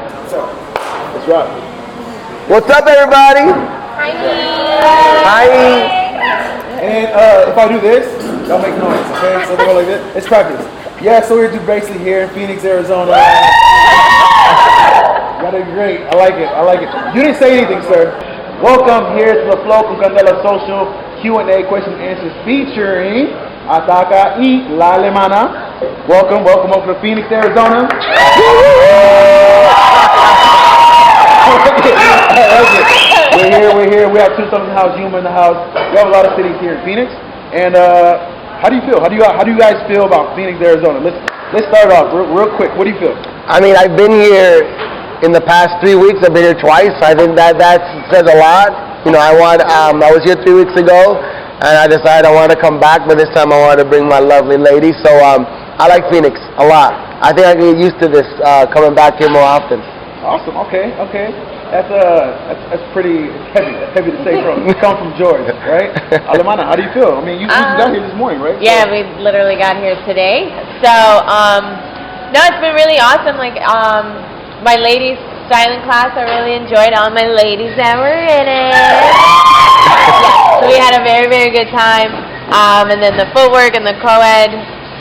Let's rock. What's up, everybody? Hi. Hi. And if I do this, y'all make noise, okay? So they go like this. It's practice. Yeah, so we're just basically here in Phoenix, Arizona. Y'all did great. I like it. I like it. You didn't say anything, sir. Welcome here to the Flow con Candela Social Q&A question and answers featuring Ataca y La Alemana. Welcome to Phoenix, Arizona. We're here. We have two songs in the house, Yuma in the house. We have a lot of cities here in Phoenix. And how do you feel? How do you guys feel about Phoenix, Arizona? Let's start off real quick. What do you feel? I mean, I've been here in the past 3 weeks. I've been here twice. I think that says a lot. You know, I was here 3 weeks ago, and I decided I wanted to come back, but this time I wanted to bring my lovely lady. So I like Phoenix a lot. I think I can get used to this coming back here more often. Awesome. Okay. That's pretty heavy. That's heavy to say come from George, right? Alemana, how do you feel? I mean, you got here this morning, right? Yeah, we literally got here today. So, no, it's been really awesome. Like, my ladies' styling class, I really enjoyed all my ladies that were in it. So we had a very, very good time. And then the footwork and the co-ed,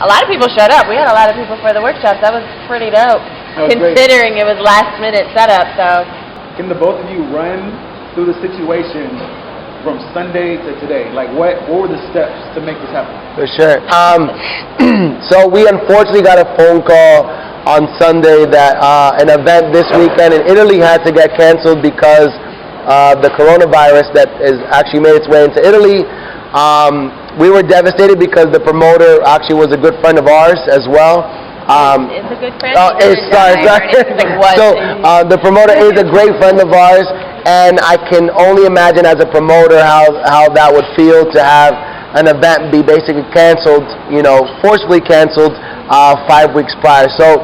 a lot of people showed up. We had a lot of people for the workshops. That was pretty dope. Considering it was last minute setup, so. Can the both of you run through the situation from Sunday to today? Like what were the steps to make this happen? For sure. So we unfortunately got a phone call on Sunday that an event this weekend in Italy had to get canceled because the coronavirus that has actually made its way into Italy. We were devastated because the promoter actually was a good friend of ours as well. It's a good friend. The promoter is a great friend of ours, and I can only imagine as a promoter how that would feel to have an event be basically canceled, forcibly canceled 5 weeks prior. So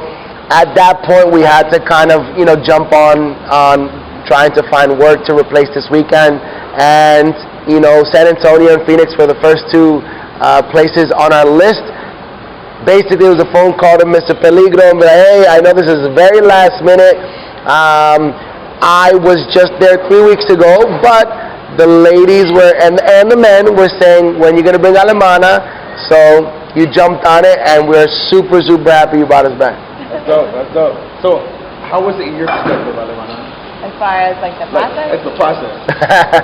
at that point, we had to kind of, jump on trying to find work to replace this weekend, and San Antonio and Phoenix were the first two places on our list. Basically, it was a phone call to Mr. Peligro and be like, hey, I know this is very last minute. I was just there 3 weeks ago, but the ladies were, and the men were saying, when you're going to bring Alemana? So you jumped on it, and we're super, super happy you brought us back. That's dope. So how was it in your perspective, Alemana? As far as like the process? It's the process.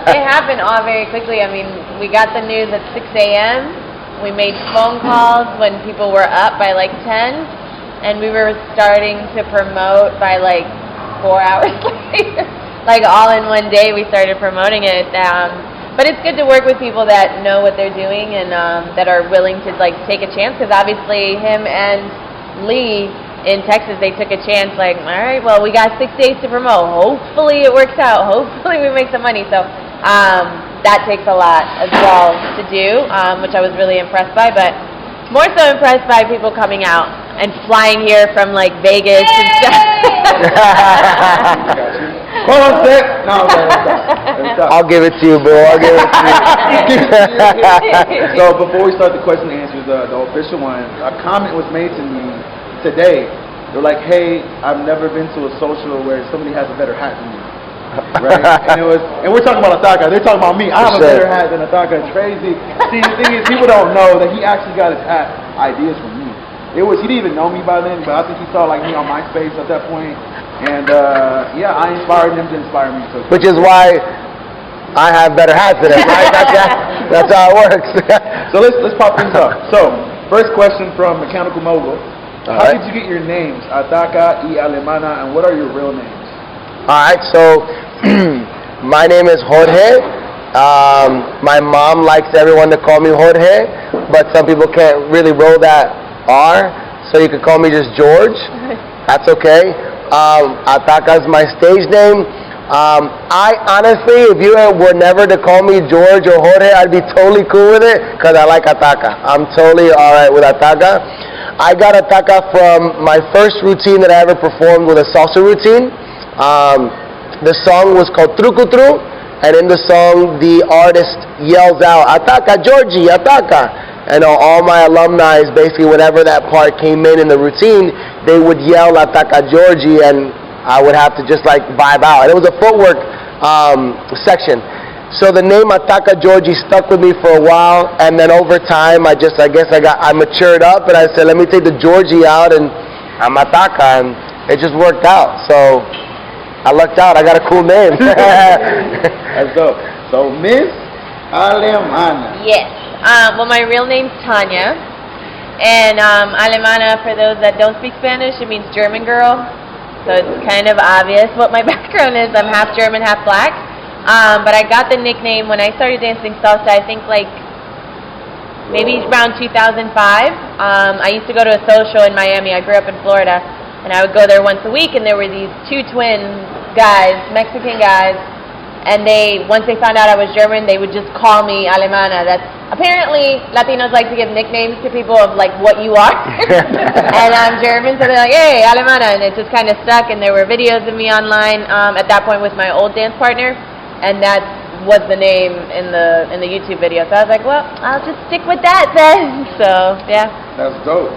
It happened all very quickly. I mean, we got the news at 6 a.m. We made phone calls when people were up by like 10, and we were starting to promote by like 4 hours later. Like all in one day we started promoting it. But it's good to work with people that know what they're doing and that are willing to like take a chance, because obviously him and Lee in Texas, they took a chance like, all right, well, we got 6 days to promote. Hopefully it works out. Hopefully we make some money. So that takes a lot as well to do, which I was really impressed by, but more so impressed by people coming out and flying here from like Vegas and stuff. Hold on, Seth. No, I'll give it to you, bro. I'll give it to you. So before we start the question and answers, the official one, a comment was made to me today. They're like, hey, I've never been to a social where somebody has a better hat than me. Right? And we're talking about Ataca. They're talking about me. I have a better hat than Ataca. It's crazy. See, the thing is, people don't know that he actually got his hat ideas from me. He didn't even know me by then, but I think he saw like me on MySpace at that point. And I inspired him to inspire me too. Which is why I have better hats than him. Right? That's how it works. So let's pop things up. So first question from Mechanical Mogul. How did you get your names, Ataca y Alemana, and what are your real names? Alright, so my name is Jorge. My mom likes everyone to call me Jorge, but some people can't really roll that R, so you can call me just George. That's okay. Ataca is my stage name. I honestly, if you were never to call me George or Jorge, I'd be totally cool with it, because I like Ataca. I'm totally alright with Ataca. I got Ataca from my first routine that I ever performed with a salsa routine. The song was called Truco Tru, and in the song the artist yells out, Ataca Georgie, Ataca. And all my alumni, basically whenever that part came in the routine, they would yell Ataca Georgie, and I would have to just like vibe out. And it was a footwork section. So the name Ataca Georgie stuck with me for a while, and then over time I matured up, and I said, let me take the Georgie out, and I'm Ataca, and it just worked out. So I lucked out. I got a cool name. That's dope. So Miss Alemana. Yes. Well, my real name's Tanya, and Alemana, for those that don't speak Spanish, it means German girl. So it's kind of obvious what my background is. I'm half German, half black. But I got the nickname when I started dancing salsa, I think like maybe around 2005. I used to go to a social in Miami. I grew up in Florida, and I would go there once a week, and there were these two twin guys, Mexican guys, and once they found out I was German, they would just call me Alemana. That's apparently Latinos like to give nicknames to people of like what you are. And I'm German, so they're like, hey, Alemana, and it just kind of stuck. And there were videos of me online at that point with my old dance partner, and that was the name in the YouTube video. So I was like, well, I'll just stick with that then. So yeah. That's dope.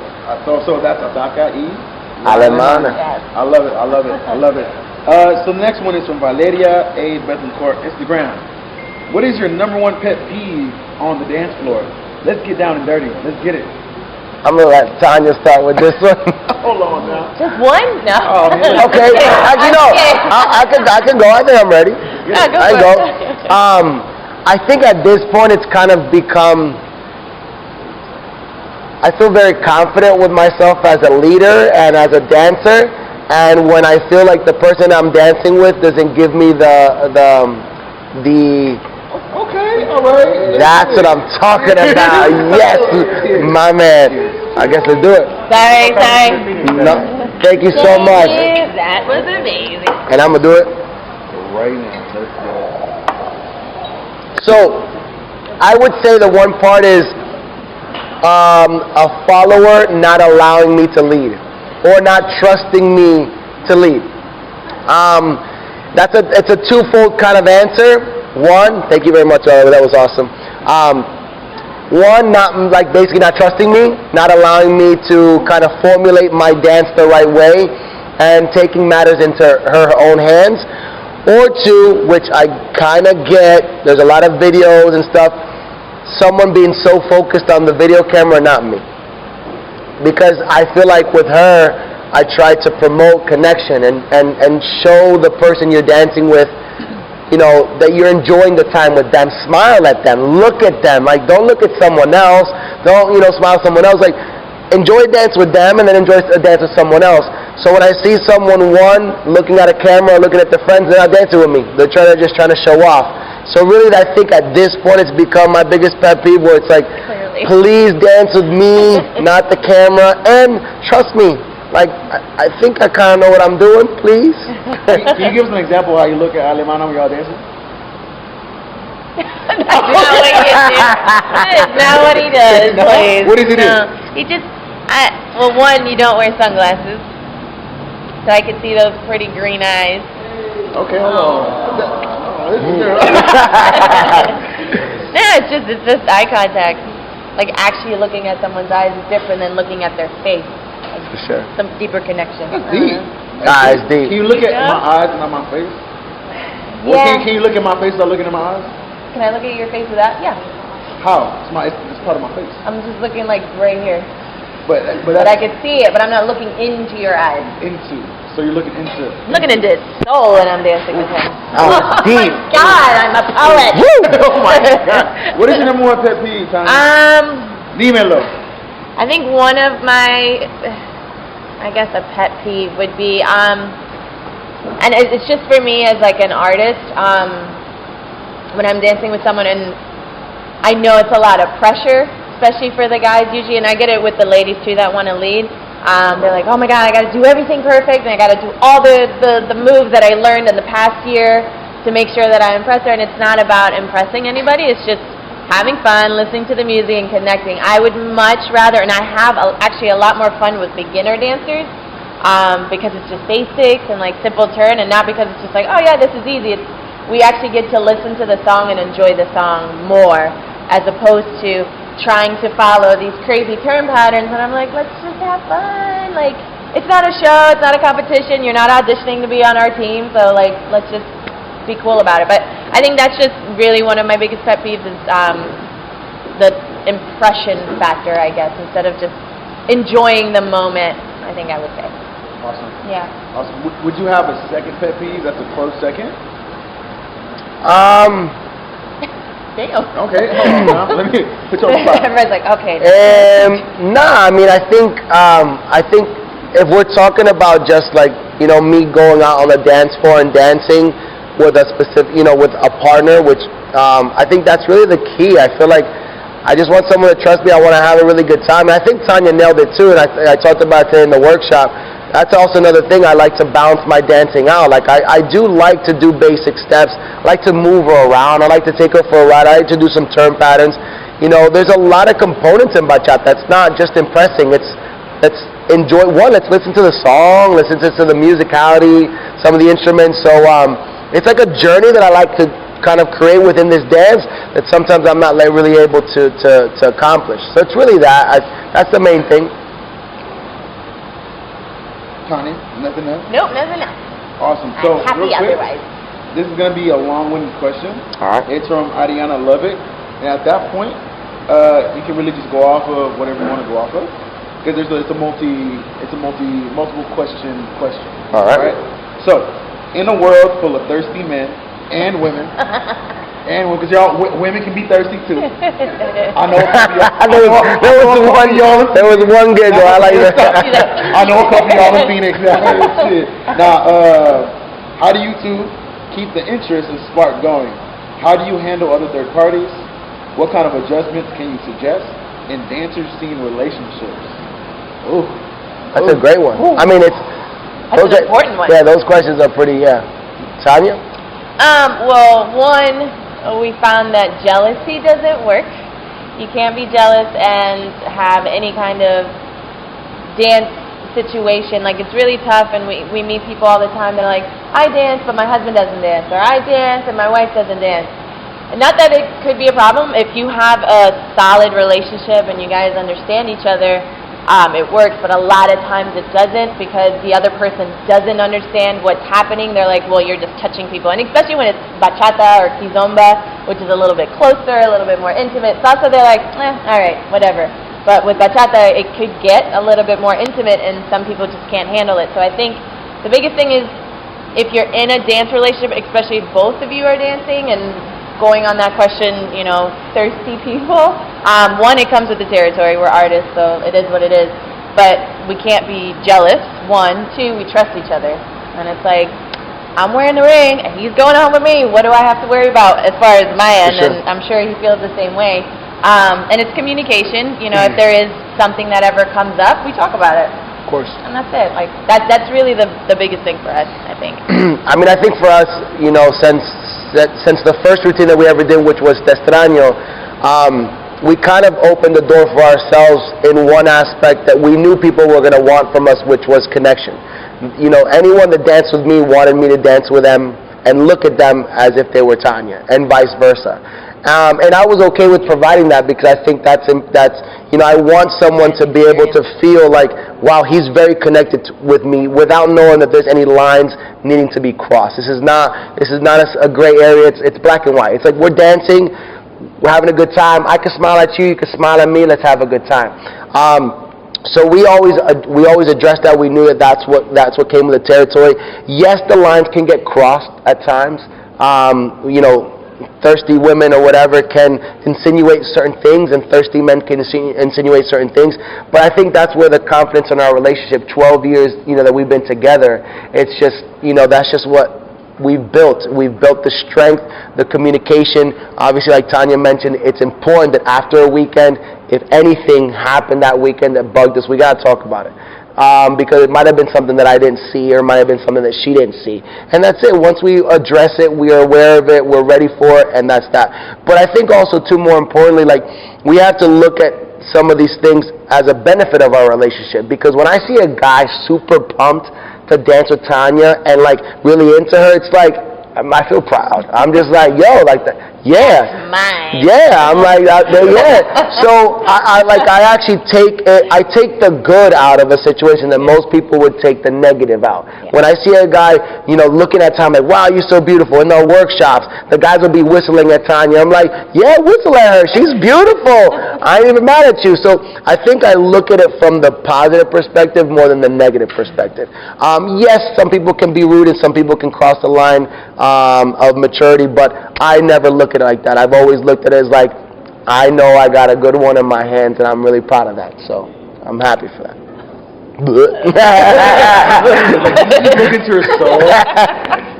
So that's Ataca y Alemana. Yes. I love it. I love it. I love it. So the next one is from Valeria A. Betancourt, Instagram. What is your number one pet peeve on the dance floor? Let's get down and dirty. Let's get it. I'm gonna let Tanya start with this one. Hold on now. Just one? No. Oh, man. Okay. I can go. I think I'm ready. Yeah, go I for go. it. I think at this point it's kind of become. I feel very confident with myself as a leader and as a dancer, and when I feel like the person I'm dancing with doesn't give me the Okay, all right. that's what I'm talking about. Yes, my man. I guess let's do it. Sorry. No, thank you so much. That was amazing. And I'm gonna do it. Right now, let's go. So, I would say the one part is a follower not allowing me to lead, or not trusting me to lead. It's a twofold kind of answer. One, thank you very much, that was awesome. One, basically not trusting me, not allowing me to kind of formulate my dance the right way, and taking matters into her own hands. Or two, which I kind of get, there's a lot of videos and stuff, someone being so focused on the video camera, not me. Because I feel like with her, I try to promote connection and show the person you're dancing with, that you're enjoying the time with them. Smile at them, look at them, like don't look at someone else, don't, smile at someone else, like enjoy dance with them and then enjoy a dance with someone else. So when I see someone, looking at a camera, looking at their friends, they're not dancing with me, they're just trying to show off. So really, I think at this point it's become my biggest pet peeve, where it's like, Clearly. please dance with me, not the camera, and trust me. Like, I think I kind of know what I'm doing, please. Can you give us an example of how you look at Alemana when y'all dancing? That's not what he does. That is not what he does, No? please. What does he do? He just, well, one, you don't wear sunglasses, so I can see those pretty green eyes. Okay, hold on. No, it's just eye contact. Like actually looking at someone's eyes is different than looking at their face. For sure. Some deeper connection. That's deep. It's deep. Can you look at my eyes and not my face? Or Yeah. can you look at my face without looking at my eyes? Can I look at your face with that? Yeah. How? It's part of my face. I'm just looking like right here. But But I can see it, but I'm not looking into your eyes. into. So you're looking into. I'm looking into his soul when I'm dancing with him. Oh, deep. My God, I'm a poet. Oh my God. What is your number one pet peeve, Tanya? Dímelo. I think one of my, I guess a pet peeve would be, and it's just for me as like an artist, when I'm dancing with someone and I know it's a lot of pressure, especially for the guys usually, and I get it with the ladies too that want to lead. They're like, oh my God, I got to do everything perfect, and I got to do all the moves that I learned in the past year to make sure that I impress her, and it's not about impressing anybody, it's just having fun, listening to the music, and connecting. I would much rather, and I have actually a lot more fun with beginner dancers, because it's just basics and like simple turn, and not because it's just like, oh yeah, this is easy. We actually get to listen to the song and enjoy the song more, as opposed to trying to follow these crazy turn patterns, and I'm like, let's just have fun. Like, it's not a show, it's not a competition. You're not auditioning to be on our team, so like let's just be cool about it. But I think that's just really one of my biggest pet peeves is the impression factor, I guess, instead of just enjoying the moment. I think I would say. Awesome. Yeah. Awesome. Would you have a second pet peeve? That's a close second. Damn. Okay. Hold on now. Let me put you on the spot. Everybody's like, okay. Nah, I mean, I think if we're talking about just like, you know, me going out on the dance floor and dancing with a specific, you know, with a partner, which I think that's really the key. I feel like I just want someone to trust me. I want to have a really good time. And I think Tanya nailed it too, and I talked about it in the workshop. That's also another thing. I like to balance my dancing out. Like I do like to do basic steps. I like to move her around. I like to take her for a ride. I like to do some turn patterns. You know, there's a lot of components in bachata. It's not just impressing. Let's enjoy. One, let's listen to the song. Listen to the musicality, some of the instruments. So it's like a journey that I like to kind of create within this dance that sometimes I'm not like really able to accomplish. So it's really that. That's the main thing. Tanya, nothing else? Nope, nothing else. Awesome. I'm So happy real quick, otherwise. this is going to be a long-winded question. All right. It's from Ariana Lovick. And at that point, you can really just go off of whatever you want to go off of. Because it's a multiple question. All right. So, in a world full of thirsty men and women, because women can be thirsty too. I know. There was one giggle. I like that. I know a couple of y'all in Phoenix. Now, how do you two keep the interest and spark going? How do you handle other third parties? What kind of adjustments can you suggest in dancer-scene relationships? Ooh. That's a great one. Ooh. I mean, That's an important one. Yeah, those questions are pretty. Yeah. Tanya? Well, one, we found that jealousy doesn't work. You can't be jealous and have any kind of dance situation. Like, it's really tough, and we meet people all the time that are like, I dance, but my husband doesn't dance, or I dance, and my wife doesn't dance. And not that it could be a problem. If you have a solid relationship and you guys understand each other, it works, but a lot of times it doesn't because the other person doesn't understand what's happening. They're like, well, you're just touching people. And especially when it's bachata or kizomba, which is a little bit closer, a little bit more intimate. Salsa, they're like, all right, whatever. But with bachata, it could get a little bit more intimate, and some people just can't handle it. So I think the biggest thing is if you're in a dance relationship, especially if both of you are dancing and going on that question, you know, thirsty people. One, it comes with the territory. We're artists, so it is what it is. But we can't be jealous. One, two, we trust each other. And it's like, I'm wearing the ring, and he's going home with me. What do I have to worry about as far as my end? Sure. And I'm sure he feels the same way. And it's communication. You know, if there is something that ever comes up, we talk about it. Of course. And that's it. Like that's really the biggest thing for us, I think. I mean, I think for us, you know, since the first routine that we ever did, which was Te Extraño, we kind of opened the door for ourselves in one aspect that we knew people were going to want from us, which was connection. You know, anyone that danced with me wanted me to dance with them and look at them as if they were Tanya, and vice versa. And I was okay with providing that because I think that's you know, I want someone to be able to feel like, wow, he's very connected with me without knowing that there's any lines needing to be crossed. This is not a gray area. It's black and white. It's like we're dancing, we're having a good time. I can smile at you, you can smile at me. Let's have a good time. So we always addressed that. We knew that's what came with the territory. Yes, the lines can get crossed at times. You know, thirsty women or whatever can insinuate certain things, and thirsty men can insinuate certain things. But I think that's where the confidence in our relationship, 12 years, you know, that we've been together, it's just, you know, that's just what we've built. We've built the strength, the communication. Obviously, like Tanya mentioned, it's important that after a weekend, if anything happened that weekend that bugged us, we got to talk about it. Because it might have been something that I didn't see, or it might have been something that she didn't see. And that's it. Once we address it, we are aware of it, we're ready for it, and that's that. But I think also, too, more importantly, like, we have to look at some of these things as a benefit of our relationship. Because when I see a guy super pumped to dance with Tanya and, like, really into her, it's like, I feel proud. I'm just like, yo, like that. Yeah. Mine. Yeah, I'm like, yeah. So I actually take the good out of a situation that most people would take the negative out. Yeah. When I see a guy, looking at Tanya, like, wow, you're so beautiful. In the workshops, the guys will be whistling at Tanya. I'm like, yeah, whistle at her. She's beautiful. I ain't even mad at you. So I think I look at it from the positive perspective more than the negative perspective. Yes, some people can be rude and some people can cross the line of maturity, but I never look at it like that. I've always looked at it as like, I know I got a good one in my hands, and I'm really proud of that. So I'm happy for that. You look into her soul.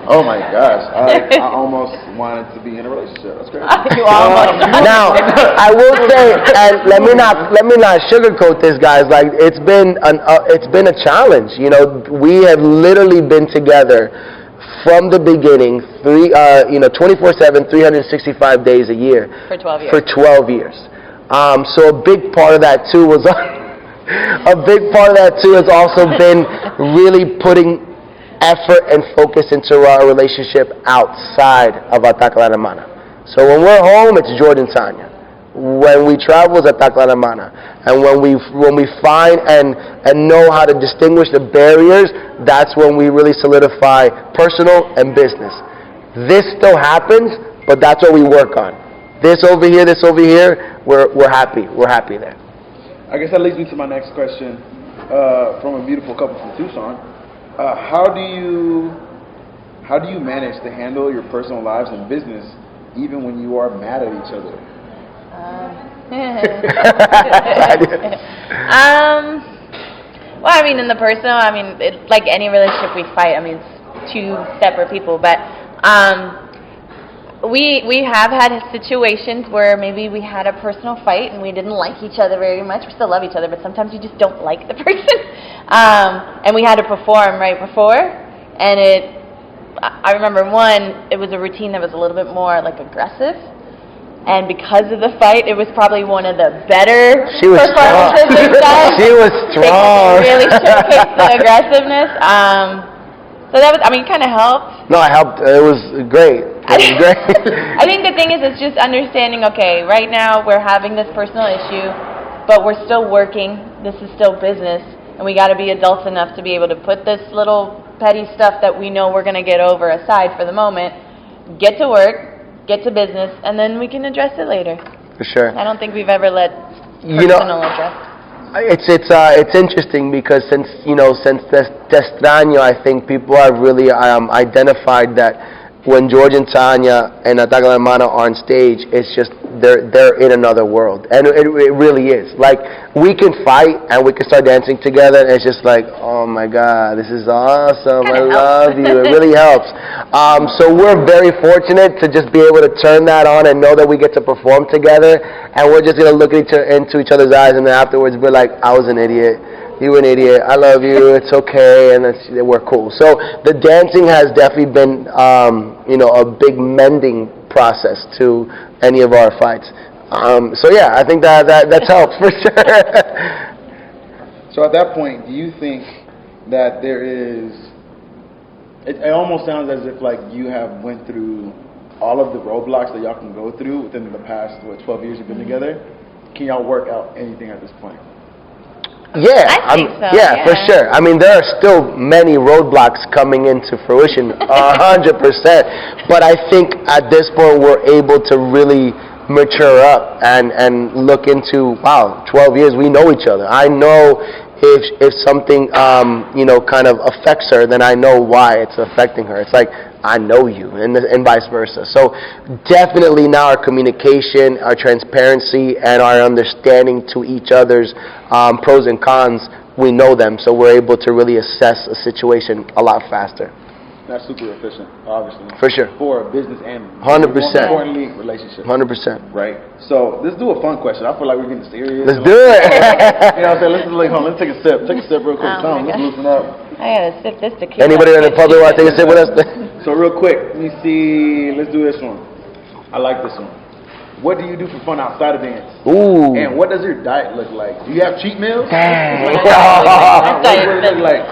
Oh my gosh! I almost wanted to be in a relationship. That's crazy. You almost. Now I will say, and let me not sugarcoat this, guys. Like it's been a challenge. We have literally been together from the beginning, 24/7, 365 days a year. For 12 years. For 12 years. So a big part of that too was has also been really putting effort and focus into our relationship outside of Ataca, Alemana. So when we're home, it's George and Tanya. When we travel, it's Ataca, Alemana. And when we find and know how to distinguish the barriers, that's when we really solidify personal and business. This still happens, but that's what we work on. This over here, we're happy. We're happy there. I guess that leads me to my next question from a beautiful couple from Tucson. How do you manage to handle your personal lives and business even when you are mad at each other? Well, I mean, in the personal, like any relationship we fight, it's two separate people, but we have had situations where maybe we had a personal fight and we didn't like each other very much. We still love each other, but sometimes you just don't like the person. And we had to perform right before, and I remember it was a routine that was a little bit more like aggressive. And because of the fight, it was probably one of the better performances we've done. She was strong. Really showcased the aggressiveness. So that was, kind of helped. No, it helped. It was great. I think the thing is, it's just understanding, okay, right now we're having this personal issue, but we're still working. This is still business. And we got to be adults enough to be able to put this little petty stuff that we know we're going to get over aside for the moment, get to work, get to business, and then we can address it later. For sure. I don't think we've ever let personal address. It's interesting because since Te I think people have really identified that when George and Tanya and Ataca Alemana are on stage, it's just they're in another world, and it really is. Like we can fight and we can start dancing together, and it's just like, oh my God, this is awesome! I love you. It really helps. So we're very fortunate to just be able to turn that on and know that we get to perform together, and we're just gonna look into each other's eyes, and then afterwards we're like, I was an idiot. You were an idiot. I love you. It's okay, and we're cool. So the dancing has definitely been, a big mending process to any of our fights. So yeah, I think that's helped for sure. So at that point, do you think that there is? It almost sounds as if like you have went through all of the roadblocks that y'all can go through within the past 12 years you've been together. Can y'all work out anything at this point? Yeah, I think so, yeah, for sure. There are still many roadblocks coming into fruition, 100%. But I think at this point we're able to really mature up and look into, wow, 12 years, we know each other. I know if something, kind of affects her, then I know why it's affecting her. It's like, I know you, and vice versa. So definitely now our communication, our transparency, and our understanding to each other's pros and cons, we know them, so we're able to really assess a situation a lot faster. That's super efficient, obviously. For sure. For a business and 100%. More importantly, relationship. 100%. Right. So let's do a fun question. I feel like we're getting serious. Let's do it. You know what I'm saying? Let's take a sip. Take a sip real quick. Let's loosen up. I gotta sip this tequila. Anybody in the public want to take a sip with us? So real quick, let me see. Let's do this one. I like this one. what do you do for fun outside of dance? Ooh. And what does your diet look like? Do you have cheat meals? Dang. What does it look like?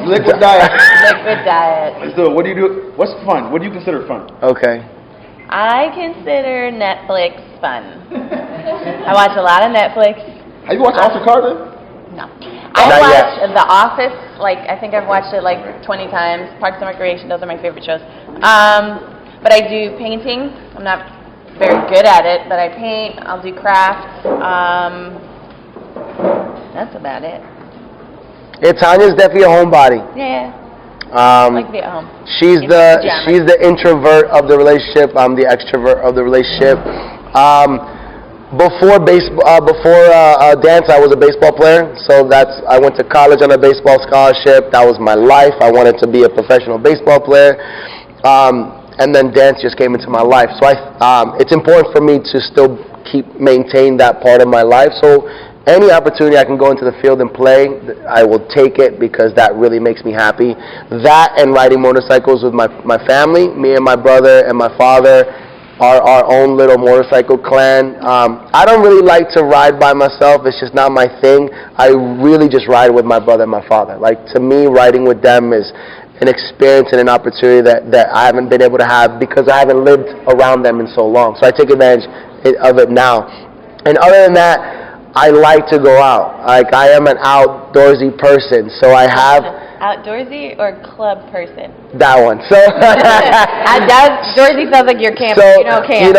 Liquid diet. Liquid diet. So what do you do? What's fun? What do you consider fun? Okay. I consider Netflix fun. I watch a lot of Netflix. Have you watched Alter Carter? No. I Not watched yet. The Office, like, I think I've watched it like 20 times. Parks and Recreation, those are my favorite shows. But I do painting. I'm not very good at it, but I paint. I'll do crafts. That's about it. Yeah, Tanya's definitely a homebody. Yeah. I like to be at home. She's In the pajamas. she's the introvert of the relationship. I'm the extrovert of the relationship. Before dance, I was a baseball player. So I went to college on a baseball scholarship. That was my life. I wanted to be a professional baseball player. And then dance just came into my life. So it's important for me to still maintain that part of my life. So any opportunity I can go into the field and play, I will take it because that really makes me happy. That and riding motorcycles with my family, me and my brother and my father are our own little motorcycle clan. I don't really like to ride by myself. It's just not my thing. I really just ride with my brother and my father. Like, to me, riding with them is an experience and an opportunity that I haven't been able to have because I haven't lived around them in so long. So I take advantage of it now. And other than that, I like to go out. Like, I am an outdoorsy person, so I have Outdoorsy or club person? that one. So outdoorsy sounds like you're camping. so You don't camp.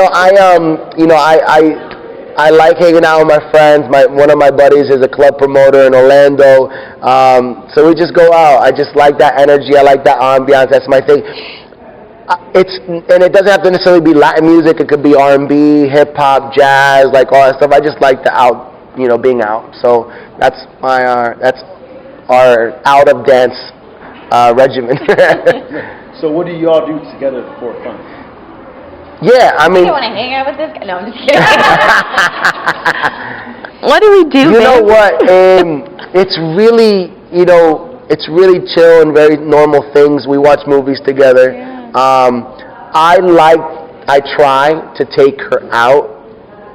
I like hanging out with my friends. One of my buddies is a club promoter in Orlando. So we just go out. I just like that energy. I like that ambiance. That's my thing. And it doesn't have to necessarily be Latin music. It could be R&B, hip hop, jazz, like all that stuff. I just like the being out. So that's our out of dance regimen. So what do you all do together for fun? Yeah, I mean, You want to hang out with this guy? No, I'm just kidding. What do we do? you know what? It's really, it's really chill and very normal things. We watch movies together. Yeah. I try to take her out,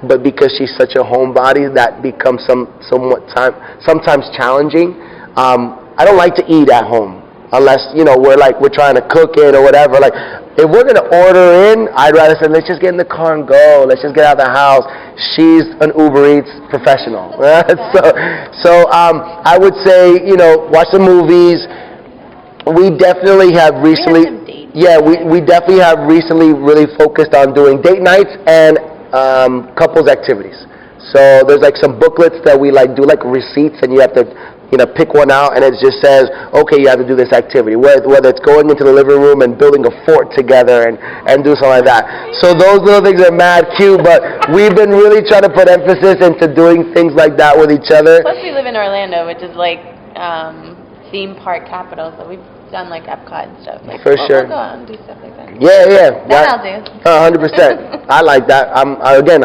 but because she's such a homebody, that becomes sometimes challenging. I don't like to eat at home unless we're trying to cook it or whatever. Like, if we're gonna order in, I'd rather say let's just get in the car and go. Let's just get out of the house. She's an Uber Eats professional, so I would say watch the movies. We definitely have recently. Yeah, we definitely have recently really focused on doing date nights and couples activities. So there's like some booklets that we do like receipts, and you have to pick one out, and it just says, okay, you have to do this activity. Whether it's going into the living room and building a fort together and do something like that. So those little things are mad cute, but we've been really trying to put emphasis into doing things like that with each other. Plus, we live in Orlando, which is like theme park capital, so we've done like Epcot and stuff. Like, For sure. We'll go out and do stuff like that. Yeah. That I'll do. 100%. I like that. I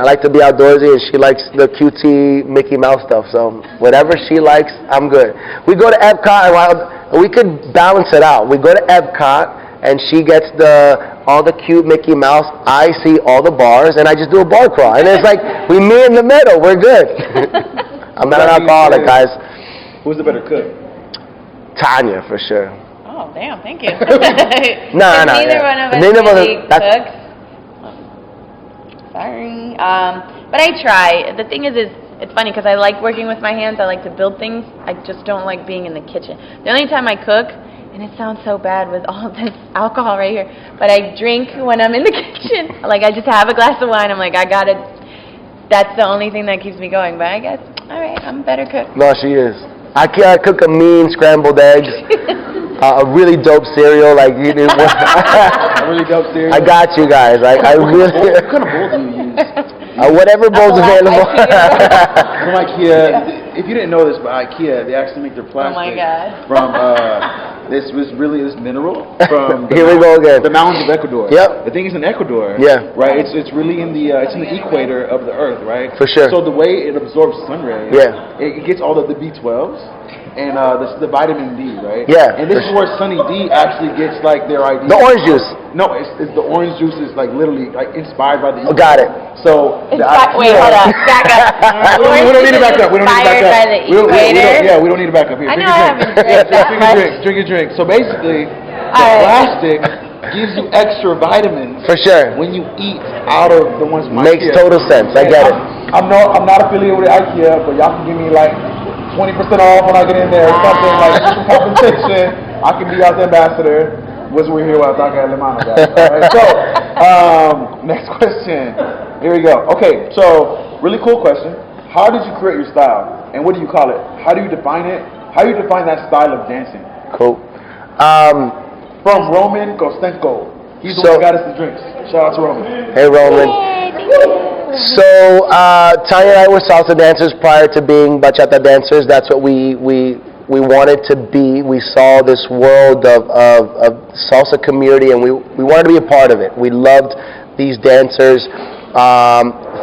like to be outdoorsy, and she likes the cutesy Mickey Mouse stuff. So whatever she likes, I'm good. We go to Epcot, and we could balance it out. We go to Epcot, and she gets all the cute Mickey Mouse. I see all the bars, and I just do a bar crawl. And it's like, we meet in the middle. We're good. I'm not an alcoholic, guys. Who's the better cook? Tanya, for sure. Oh, damn, thank you. No. Neither one of us really cooks. Sorry. But I try. The thing is it's funny because I like working with my hands. I like to build things. I just don't like being in the kitchen. The only time I cook, and it sounds so bad with all this alcohol right here, but I drink when I'm in the kitchen. Like, I just have a glass of wine. I'm like, I got it. That's the only thing that keeps me going. But I guess, all right, I'm a better cook. No, she is. I cook a mean scrambled eggs, a really dope cereal, like you do. A really dope cereal. I got you guys. I really. What kind of bowl do you use? Whatever bowl's available. From IKEA. If you didn't know this, but IKEA, they actually make their plastic. Oh my God. From this mineral from Here we go again. The mountains of Ecuador. Yep. The thing is in Ecuador. Yeah. Right. It's really in the equator of the Earth, right? For sure. So the way it absorbs sun rays. Yeah. It gets all of the B12s. and the vitamin D, right? Yeah. And this is where Sunny D actually gets like their idea. The orange juice. No, it's the orange juice is like literally like inspired by the. Oh, got it. So Wait, hold on. Back up. we don't need to back up. We don't need to back up. Inspired by the equator. We don't need to back up here. I know drink I haven't drank that much. Drink a drink. So basically, the right. plastic gives you extra vitamins For sure. when you eat out of the ones from Makes IKEA. total sense. I get it. I'm not affiliated with IKEA, but y'all can give me like 20% off when I get in there or something, like some compensation. I can be out the ambassador. Which we're here with Ataca, Alemana, guys. All right, so, next question. Here we go. Okay, so, really cool question. How did you create your style? And what do you call it? How do you define it? How do you define that style of dancing? Cool. From Roman Kostenko. He's the one that got us the drinks. Shout out to Roman. Hey, Roman. So, Tanya and I were salsa dancers prior to being bachata dancers. That's what we wanted to be. We saw this world of salsa community, and we wanted to be a part of it. We loved these dancers.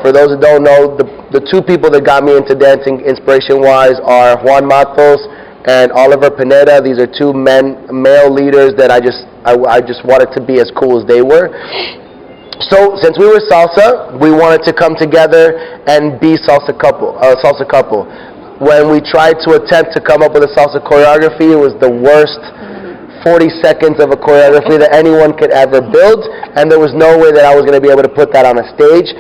For those that don't know, the two people that got me into dancing inspiration-wise are Juan Matos and Oliver Pineda. These are two male leaders that I just wanted to be as cool as they were. So since we were salsa, we wanted to come together and be salsa couple. When we tried to attempt to come up with a salsa choreography, it was the worst 40 seconds of a choreography that anyone could ever build, and there was no way that I was going to be able to put that on a stage.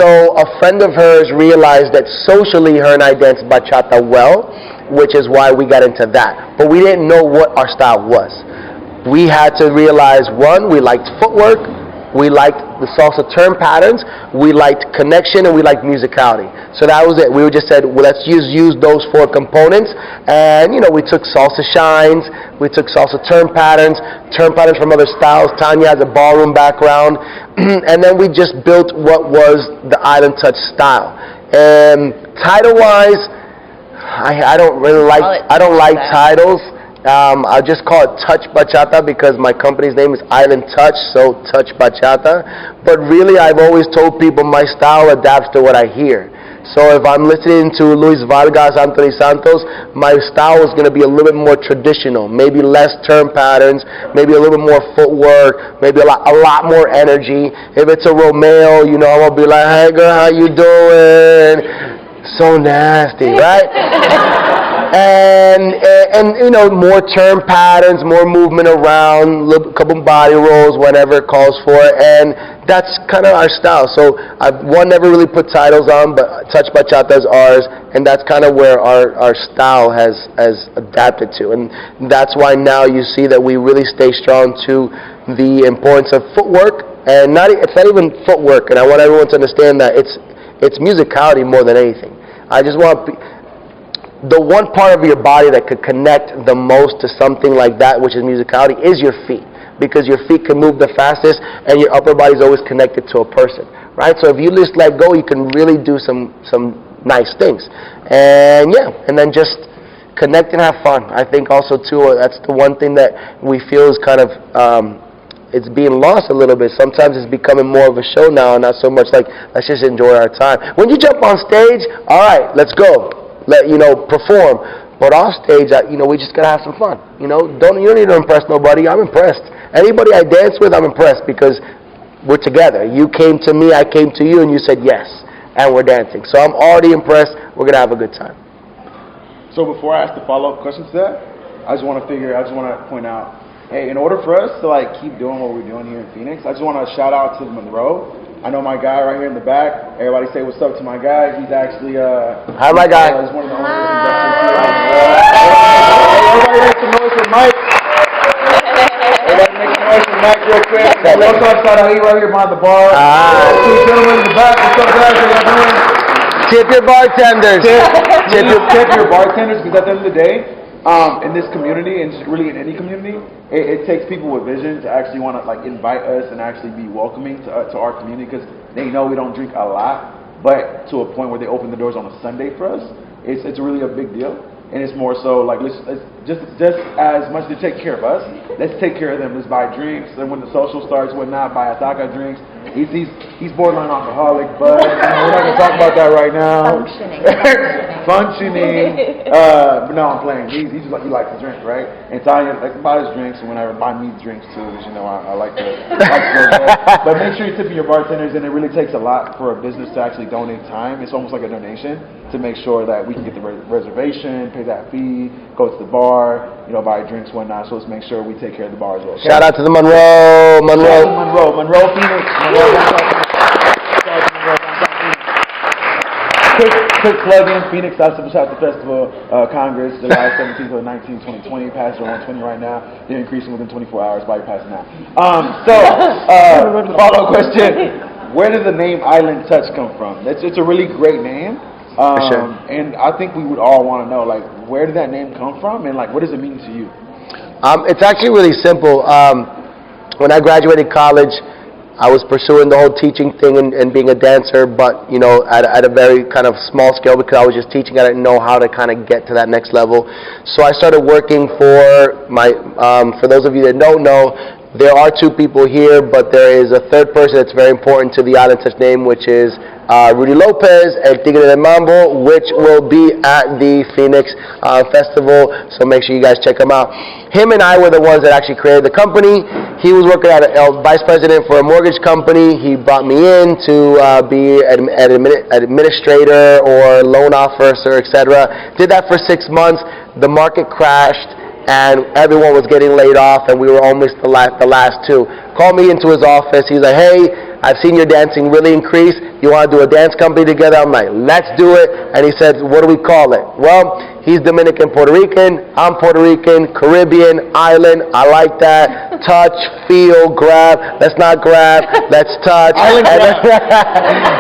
So a friend of hers realized that socially her and I danced bachata well, which is why we got into that. But we didn't know what our style was. We had to realize, one, we liked footwork, we liked the salsa turn patterns, we liked connection, and we liked musicality. So that was it. We just said, well, let's just use those four components. And, we took salsa shines, we took salsa turn patterns from other styles. Tanya has a ballroom background. And then we just built what was the Island Touch style. And title-wise, I don't really like, titles. I just call it Touch Bachata because my company's name is Island Touch, so Touch Bachata. But really, I've always told people my style adapts to what I hear. So if I'm listening to Luis Vargas, Anthony Santos, my style is going to be a little bit more traditional, maybe less turn patterns, maybe a little bit more footwork, maybe a lot more energy. If it's a Romeo, I'm going to be like, hey girl, how you doing? So nasty, right? And more turn patterns, more movement around, a couple body rolls, whatever it calls for, and that's kind of our style. So one never really put titles on, but Touch Bachata is ours, and that's kind of where our style has adapted to, and that's why now you see that we really stay strong to the importance of footwork, and it's not even footwork, and I want everyone to understand that it's musicality more than anything. I just want the one part of your body that could connect the most to something like that, which is musicality, is your feet. Because your feet can move the fastest and your upper body is always connected to a person. Right? So if you just let go, you can really do some nice things. And and then just connect and have fun. I think also too, that's the one thing that we feel is kind of it's being lost a little bit. Sometimes it's becoming more of a show now and not so much like, let's just enjoy our time. When you jump on stage, all right, let's go. Perform. But off stage, we just gotta have some fun. You don't need to impress nobody. I'm impressed. Anybody I dance with, I'm impressed because we're together. You came to me, I came to you, and you said yes, and we're dancing. So I'm already impressed. We're gonna have a good time. So before I ask the follow-up questions to that, I just want to point out, hey, in order for us to keep doing what we're doing here in Phoenix, I just want to shout out to Monroe. I know my guy right here in the back. Everybody say what's up to my guy. He's actually hi, my guy. He's one of the owners. Everybody make some noise for Mike. Everybody make some noise for Mike real quick. What's up, shout out? He right here behind the bar. Two gentlemen in the back. What's up, guys? How y'all doing? Tip your bartenders. Tip your bartenders, because at the end of the day, in this community, and just really in any community, it takes people with vision to actually want to invite us and actually be welcoming to our community, because they know we don't drink a lot, but to a point where they open the doors on a Sunday for us, it's really a big deal. And it's more so just as much to take care of us, let's take care of them. Let's buy drinks, and when the social starts, whatnot, buy Ataca drinks. He's borderline alcoholic, but we're not gonna talk about that right now. Functioning. But no, I'm playing. He's just like, he likes to drink, right? And Tanya likes to buy his drinks, and whenever buy me drinks too, because I like to go there. But make sure you're tipping your bartenders, and it really takes a lot for a business to actually donate time. It's almost like a donation to make sure that we can get the reservation, pay that fee, go to the bar, buy drinks, whatnot. So let's make sure we take care of the bar as well. Okay? Shout out to the Monroe, Phoenix. Quick plug-in, Phoenix Shoutout Festival Congress, July 17th or 19th, 2020. Pass are 120 right now. They're increasing within 24 hours. Buy your pass now. Follow-up question. Where did the name Island Touch come from? It's a really great name. Sure. And I think we would all want to know, where did that name come from, and what does it mean to you? It's actually really simple. When I graduated college, I was pursuing the whole teaching thing and being a dancer, but at a very kind of small scale, because I was just teaching. I didn't know how to kind of get to that next level. So I started working for for those of you that don't know, there are two people here, but there is a third person that's very important to the Island Touch name, which is Rudy Lopez and Tigre del Mambo, which will be at the Phoenix Festival, so make sure you guys check him out. Him and I were the ones that actually created the company. He was working at a vice president for a mortgage company. He brought me in to be an administrator or loan officer, etc. Did that for 6 months. The market crashed, and everyone was getting laid off, and we were almost the last two. Called me into his office. He's like, hey, I've seen your dancing really increase. You want to do a dance company together? I'm like, let's do it. And he said, what do we call it? Well, he's Dominican, Puerto Rican. I'm Puerto Rican, Caribbean, island. I like that. Touch, feel, grab. Let's not grab. Let's touch. Island grab.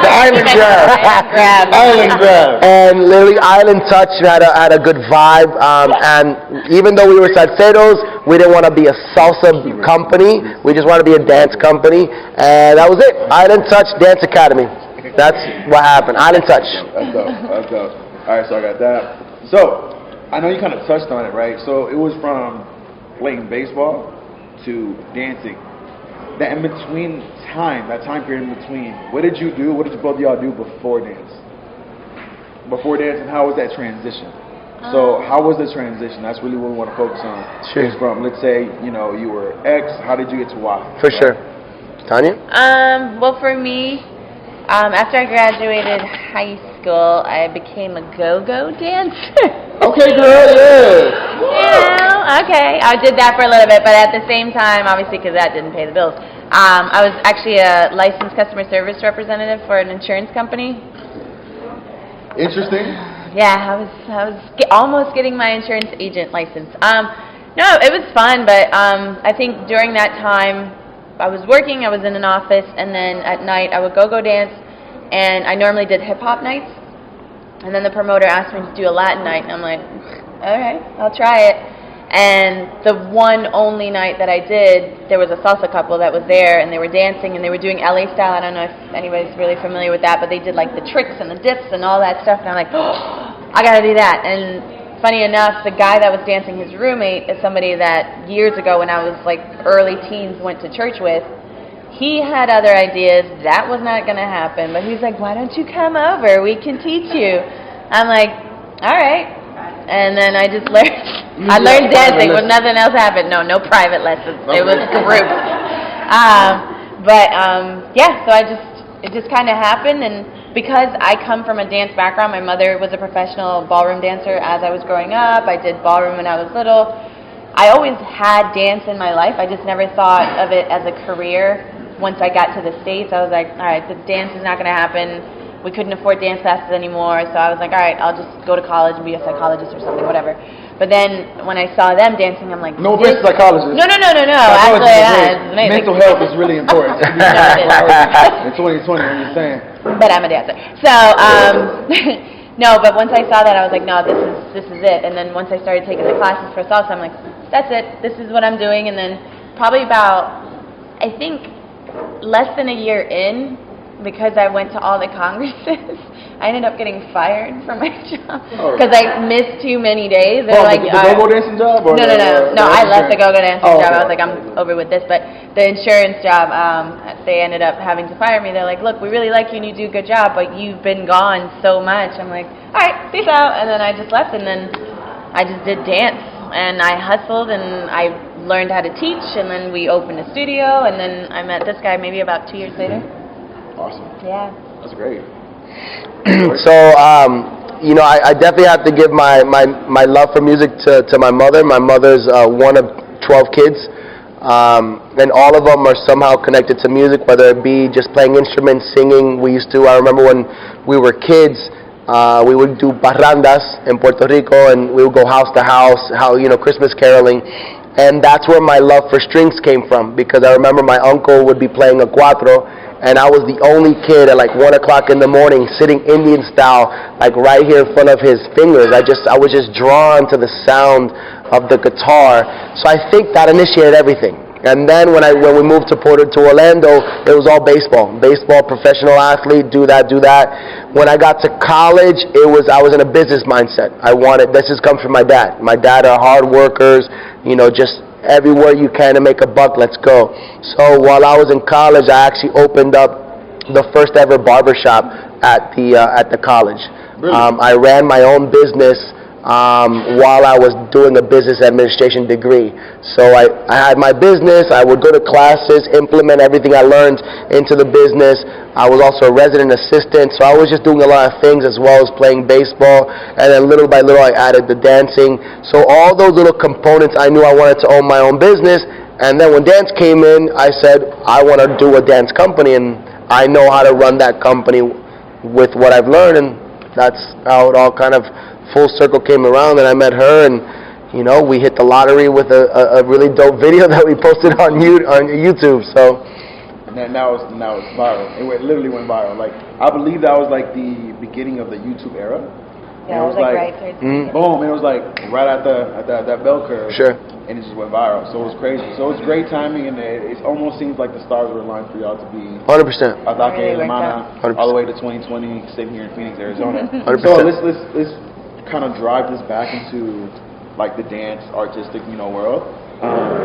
The island grab. Island grab. And literally, Island Touch had a good vibe. And even though we were salseros, we didn't want to be a salsa company. We just wanted to be a dance company. And that was it. Island Touch Dance Academy. That's what happened. Island Touch. That's dope. All right, so I got that. So, I know you kind of touched on it, right? So, it was from playing baseball to dancing. That in between time, that time period in between, what did you do? What did both of y'all do before dance? Before dance, and how was that transition? So, how was the transition? That's really what we want to focus on. Sure. It's from, let's say, you were X, how did you get to Y? For sure. Tanya? Well, for me, after I graduated high school, I became a go-go dancer. Okay, girl, yeah. Yeah, okay. I did that for a little bit, but at the same time, obviously, because that didn't pay the bills, I was actually a licensed customer service representative for an insurance company. Interesting. Yeah, I was almost getting my insurance agent license. No, it was fun, but I think during that time, I was working, I was in an office, and then at night I would go dance, and I normally did hip-hop nights, and then the promoter asked me to do a Latin night, and I'm like, alright, I'll try it. And the one only night that I did, there was a salsa couple that was there, and they were dancing, and they were doing LA style. I don't know if anybody's really familiar with that, but they did like the tricks and the dips and all that stuff, and I'm like, oh, I gotta do that. And funny enough, the guy that was dancing, his roommate, is somebody that years ago when I was like early teens went to church with. He had other ideas. That was not going to happen. But he's like, why don't you come over? We can teach you. I'm like, all right. And then I just learned. I learned dancing, but nothing else happened. No private lessons. It was groups. Yeah, so it just kind of happened. And because I come from a dance background, my mother was a professional ballroom dancer as I was growing up. I did ballroom when I was little. I always had dance in my life. I just never thought of it as a career. Once I got to the States, I was like, all right, the dance is not going to happen. We couldn't afford dance classes anymore, so I was like, all right, I'll just go to college and be a psychologist or something, whatever. But then when I saw them dancing, I'm like, no offense to psychologists. No. Actually, mental health is really important. In 2020, I'm just saying. But I'm a dancer. So, no, but once I saw that, I was like, no, this is it. And then once I started taking the classes for salsa, I'm like, that's it. This is what I'm doing. And then probably about, I think, less than a year in, because I went to all the congresses, I ended up getting fired from my job because I missed too many days. They're like, the go-go dancing job? Or No, I left the go-go dancing job. Okay. I was like, I'm over with this. But the insurance job, they ended up having to fire me. They're like, look, we really like you and you do a good job, but you've been gone so much. I'm like, all right, peace out. And then I just left, and then I just did dance. And I hustled, and I learned how to teach, and then we opened a studio, and then I met this guy maybe about 2 years later. Awesome. Yeah. That's great. So, I definitely have to give my love for music to my mother. My mother's one of 12 kids, and all of them are somehow connected to music, whether it be just playing instruments, singing. I remember when we were kids, we would do parrandas in Puerto Rico, and we would go house to house, Christmas caroling. And that's where my love for strings came from, because I remember my uncle would be playing a cuatro, and I was the only kid at like 1 o'clock in the morning sitting Indian style, like right here in front of his fingers. I was just drawn to the sound of the guitar. So I think that initiated everything. And then when we moved to Orlando, it was all baseball, professional athlete, do that. When I got to college, I was in a business mindset. This comes from my dad. My dad are hard workers, just everywhere you can to make a buck, let's go. So while I was in college, I actually opened up the first ever barbershop at the college. Really? I ran my own business while I was doing a business administration degree. So I had my business, I would go to classes, implement everything I learned into the business. I was also a resident assistant, so I was just doing a lot of things as well as playing baseball, and then little by little I added the dancing. So all those little components, I knew I wanted to own my own business, and then when dance came in, I said, I want to do a dance company, and I know how to run that company with what I've learned, and that's how it all kind of full circle came around, and I met her, and we hit the lottery with a really dope video that we posted on YouTube. So, and now it's viral. It literally went viral. Like, I believe that was like the beginning of the YouTube era. Yeah, it was like right there. Boom! It was like right at that bell curve. Sure. And it just went viral. So it was crazy. So it's great timing, and it almost seems like the stars were aligned for y'all to be 100%. Ataca, Alemana, 100%. all the way to 2020, sitting here in Phoenix, Arizona. 100%. So let's kind of drive this back into like the dance artistic world.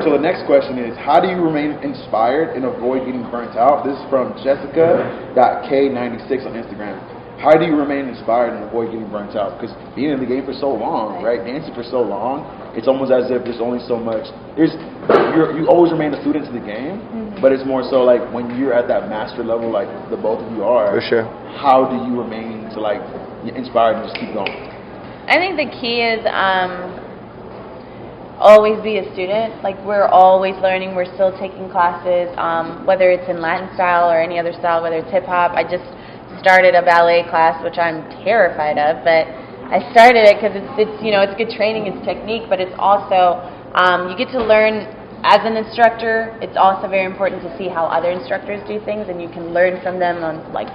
So the next question is, how do you remain inspired and avoid getting burnt out? This is from Jessica.K96 on Instagram. How do you remain inspired and avoid getting burnt out? Because being in the game for so long, right, dancing for so long, it's almost as if there's only so much. You always remain a student to the game, but it's more so like when you're at that master level, like the both of you are. For sure. How do you remain to like inspired and just keep going? I think the key is always be a student. Like, we're always learning. We're still taking classes, whether it's in Latin style or any other style, whether it's hip-hop. I just started a ballet class, which I'm terrified of, but I started it because it's good training, it's technique, but it's also, you get to learn as an instructor. It's also very important to see how other instructors do things, and you can learn from them on like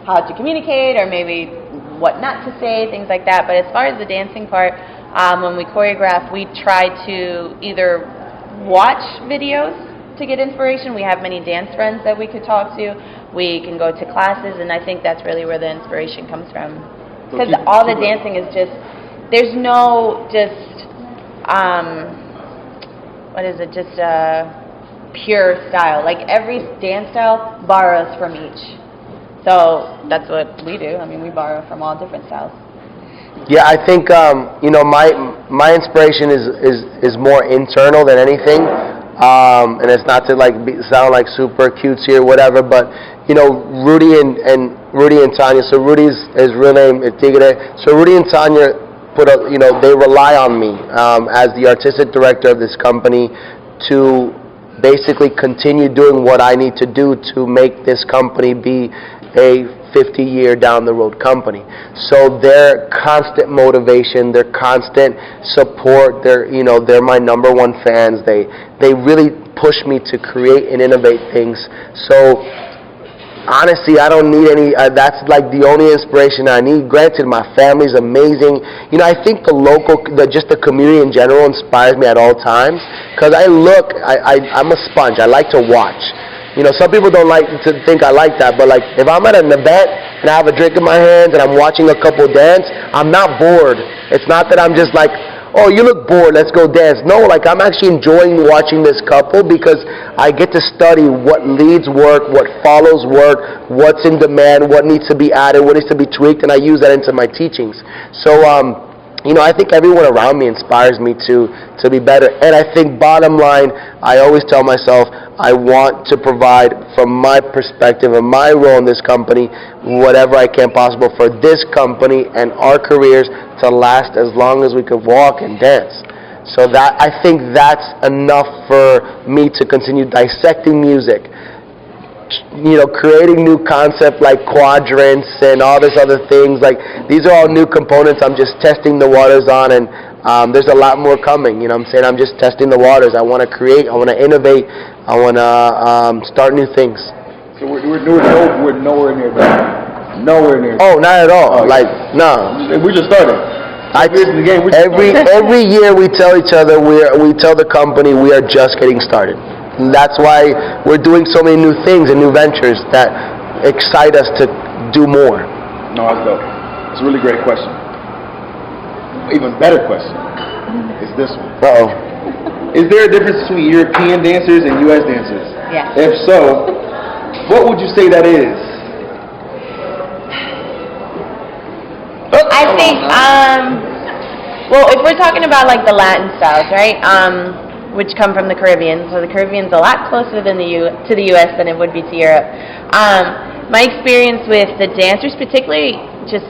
how to communicate, or maybe what not to say, things like that. But as far as the dancing part, when we choreograph, we try to either watch videos to get inspiration. We have many dance friends that we could talk to. We can go to classes, and I think that's really where the inspiration comes from. Because all the dancing is just, there's no pure style. Like, every dance style borrows from each. So that's what we do. I mean, we borrow from all different styles. Yeah, I think my inspiration is more internal than anything, and it's not to sound like super cutesy or whatever, but Rudy and Tanya. So Rudy's his real name is Tigre. So Rudy and Tanya they rely on me as the artistic director of this company to basically continue doing what I need to do to make this company be a 50-year down the road company. So their constant motivation, their constant support, they're my number one fans. They really push me to create and innovate things. So honestly, I don't need any, that's like the only inspiration I need. Granted, my family's amazing. I think just the community in general inspires me at all times, because I'm a sponge. I like to watch. You know, some people don't like to think I like that, but like if I'm at an event and I have a drink in my hands and I'm watching a couple dance, I'm not bored. It's not that I'm just like, oh, you look bored, let's go dance. No, like I'm actually enjoying watching this couple because I get to study what leads work, what follows work, what's in demand, what needs to be added, what needs to be tweaked, and I use that into my teachings. So, you know, I think everyone around me inspires me to be better. And I think bottom line, I always tell myself, I want to provide from my perspective and my role in this company, whatever I can possible for this company and our careers to last as long as we can walk and dance. So that, I think that's enough for me to continue dissecting music, you know, creating new concepts like quadrants and all this other things. Like, these are all new components I'm just testing the waters on, and there's a lot more coming. You know what I'm saying? I'm just testing the waters. I want to create, I want to innovate, I want to start new things. So we're nowhere near that. Nowhere near. Oh, not at all. Oh, like, no. We just started. Every year we tell each other, we tell the company we are just getting started. And that's why we're doing so many new things and new ventures that excite us to do more. No, that's dope. It's a really great question. Even better question is this one. Uh-oh. Is there a difference between European dancers and U.S. dancers? Yeah. If so, what would you say that is? I think, well, if we're talking about like the Latin styles, right, which come from the Caribbean, so the Caribbean's a lot closer than to the U.S. than it would be to Europe. My experience with the dancers, particularly just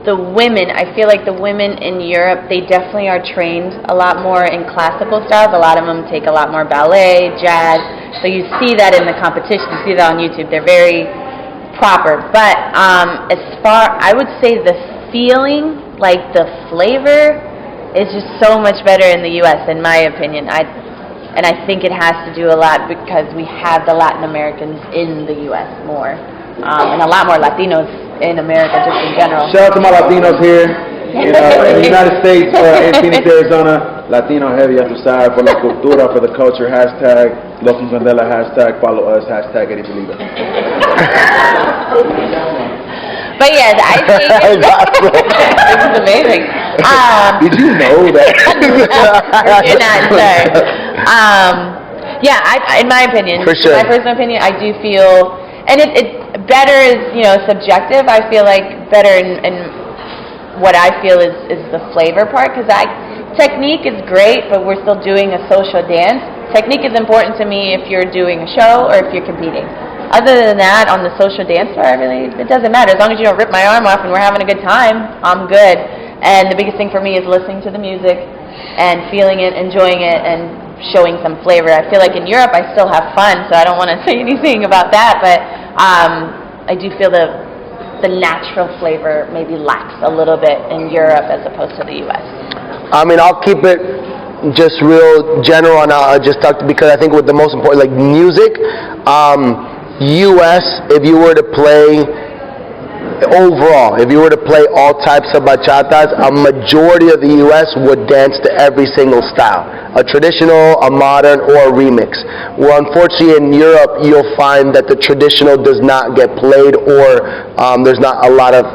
the women, I feel like the women in Europe, they definitely are trained a lot more in classical styles. A lot of them take a lot more ballet, jazz, so you see that in the competition, you see that on YouTube. They're very proper, but as far, I would say the feeling, like the flavor, is just so much better in the U.S. in my opinion. And I think it has to do a lot because we have the Latin Americans in the U.S. more, and a lot more Latinos in America just in general. Shout out to my Latinos here in the United States, in Phoenix, Arizona. Latino heavy, ya tú sabes, por la cultura, for the culture, hashtag Los Mandela, hashtag follow us, hashtag Eddie Believer. But yes, I think this is amazing. Did you know that? You're not sure. Yeah, in my opinion, For sure. my personal opinion, I do feel, and it better is, you know, subjective. I feel like better in what I feel is the flavor part, because technique is great, but we're still doing a social dance. Technique is important to me if you're doing a show or if you're competing. Other than that, on the social dance floor, it doesn't matter. As long as you don't rip my arm off and we're having a good time, I'm good. And the biggest thing for me is listening to the music and feeling it, enjoying it, and showing some flavor. I feel like in Europe I still have fun, so I don't want to say anything about that, but I do feel the natural flavor maybe lacks a little bit in Europe as opposed to the U.S. I mean, I'll keep it just real general, and I'll just talk because I think what the most important, like music, U.S., if you were to play overall, if you were to play all types of bachatas, a majority of the U.S. would dance to every single style, a traditional, a modern, or a remix. Well, unfortunately in Europe, you'll find that the traditional does not get played, or there's not a lot of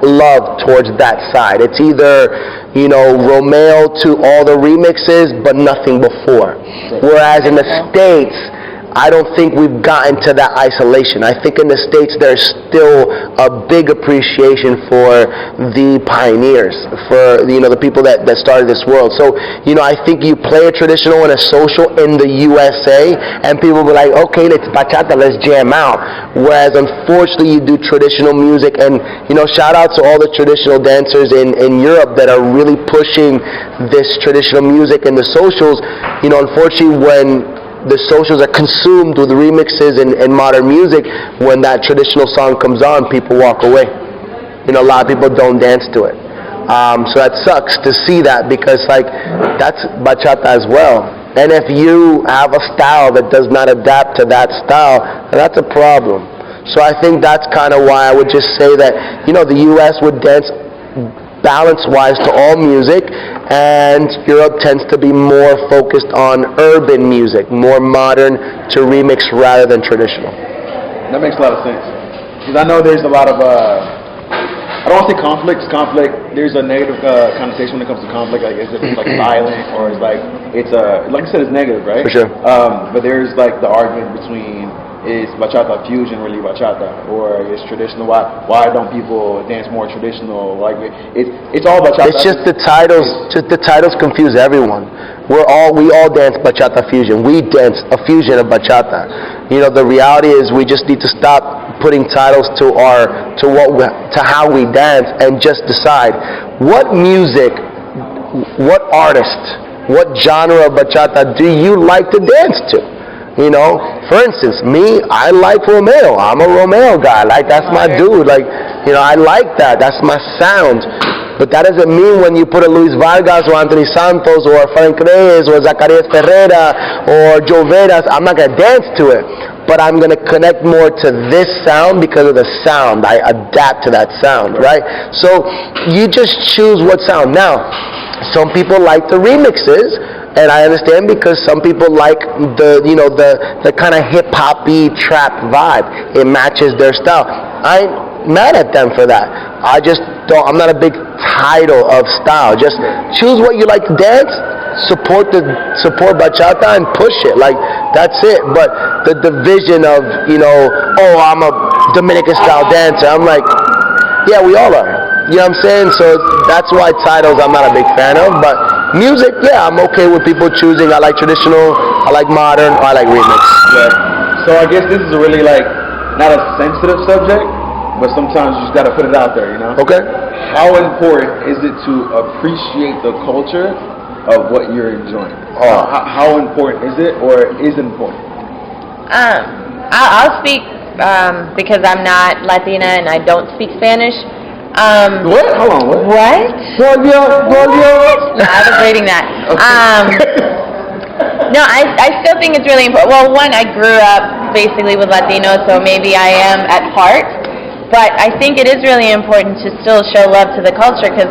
love towards that side. It's either, you know, Romeo to all the remixes, but nothing before. Whereas in the States, I don't think we've gotten to that isolation. I think in the States there's still a big appreciation for the pioneers, for, you know, the people that started this world. So, you know, I think you play a traditional and a social in the USA and people will be like, okay, let's bachata, let's jam out. Whereas unfortunately you do traditional music, and, you know, shout out to all the traditional dancers in Europe that are really pushing this traditional music and the socials. You know, unfortunately when the socials are consumed with remixes and modern music, when that traditional song comes on, people walk away. You know, a lot of people don't dance to it. So that sucks to see that, because like that's bachata as well. And if you have a style that does not adapt to that style, that's a problem. So I think that's kind of why I would just say that, you know, the U.S. would dance balance-wise to all music, and Europe tends to be more focused on urban music, more modern to remix rather than traditional. That makes a lot of sense. Because I know there's a lot of, I don't want to say conflict. There's a negative connotation when it comes to conflict. Like, is it like violent, or is like like I said, it's negative, right? For sure. But there's like the argument between, is bachata fusion really bachata, or is traditional? Why don't people dance more traditional? Like it's all bachata. It's just the titles. Just the titles confuse everyone. We all dance bachata fusion. We dance a fusion of bachata. You know, the reality is we just need to stop putting titles to how we dance and just decide what music, what artist, what genre of bachata do you like to dance to. You know, for instance, me, I like Romeo. I'm a Romeo guy. Like, that's my dude. Like, you know, I like that. That's my sound. But that doesn't mean when you put a Luis Vargas or Anthony Santos or Frank Reyes or Zacarias Ferreira or Joe Veras, I'm not going to dance to it. But I'm going to connect more to this sound because of the sound. I adapt to that sound, right? So you just choose what sound. Now, some people like the remixes, and I understand, because some people like the kind of hip-hop-y trap vibe. It matches their style. I ain't mad at them for that. I just don't, I'm not a big title of style. Just choose what you like to dance, support bachata, and push it. Like, that's it. But the division of, oh, I'm a Dominican style dancer, I'm like, yeah, we all are. You know what I'm saying? So that's why titles I'm not a big fan of. But music, yeah, I'm okay with people choosing. I like traditional, I like modern, or I like remix. Yeah. So I guess this is a really, like, not a sensitive subject, but sometimes you just got to put it out there, you know? Okay. How important is it to appreciate the culture of what you're enjoying? How important is it, or is it important? I'll speak because I'm not Latina and I don't speak Spanish. What? Hold on, what? What? Volvió. No, I was reading that. No, I still think it's really important. Well, one, I grew up basically with Latinos, so maybe I am at heart. But I think it is really important to still show love to the culture, because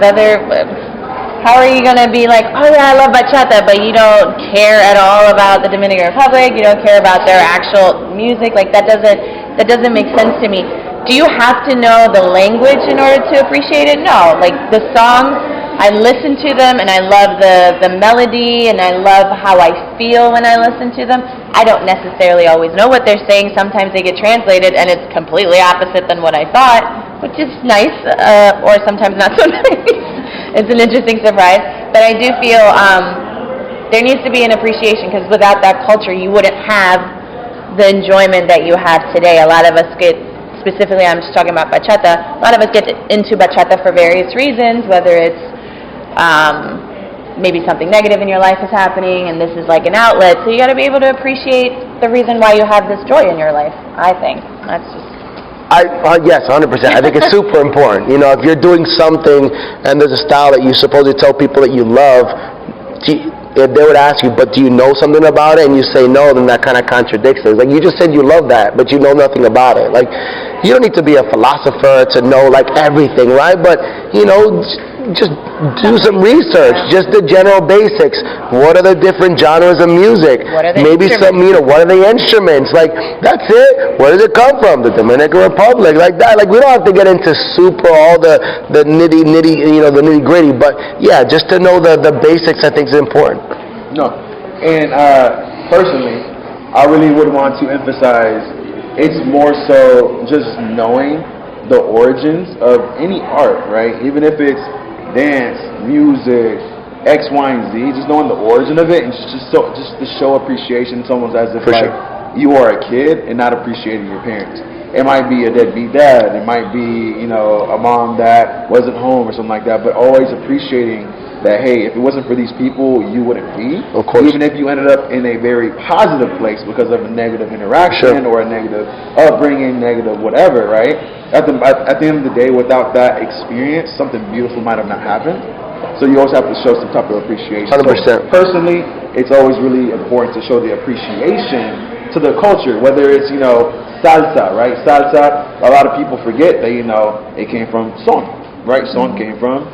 how are you going to be like, oh yeah, I love bachata, but you don't care at all about the Dominican Republic, you don't care about their actual music? Like, that doesn't make sense to me. Do you have to know the language in order to appreciate it? No. Like, the songs, I listen to them and I love the melody and I love how I feel when I listen to them. I don't necessarily always know what they're saying. Sometimes they get translated and it's completely opposite than what I thought, which is nice, or sometimes not so nice. It's an interesting surprise. But I do feel there needs to be an appreciation, because without that culture you wouldn't have the enjoyment that you have today. A lot of us specifically, I'm just talking about bachata, a lot of us get into bachata for various reasons, whether it's maybe something negative in your life is happening and this is like an outlet. So you got to be able to appreciate the reason why you have this joy in your life, I think. That's just... Yes, 100%. I think it's super important. You know, if you're doing something and there's a style that you supposedly tell people that you love, if they would ask you, but do you know something about it? And you say no, then that kind of contradicts it. Like, you just said you love that, but you know nothing about it. Like, you don't need to be a philosopher to know, like, everything, right? But, just do some research, just the general basics. What are the different genres of music? Maybe some, what are the instruments? Like, that's it. Where does it come from? The Dominican Republic, like that. Like, we don't have to get into super all the nitty gritty, but yeah, just to know the basics, I think, is important. No, and personally, I really would want to emphasize, it's more so just knowing the origins of any art, right? Even if it's dance, music, X, Y, and Z, just knowing the origin of it, and just to show appreciation to someone, as if you are a kid and not appreciating your parents. It might be a deadbeat dad, it might be a mom that wasn't home or something like that, but always appreciating that, hey, if it wasn't for these people, you wouldn't be. Of course. Even if you ended up in a very positive place because of a negative interaction or a negative upbringing, negative whatever, right? At the end of the day, without that experience, something beautiful might have not happened. So you always have to show some type of appreciation. 100%. So personally, it's always really important to show the appreciation to the culture, whether it's, salsa, right? Salsa, a lot of people forget that, it came from son. right song came from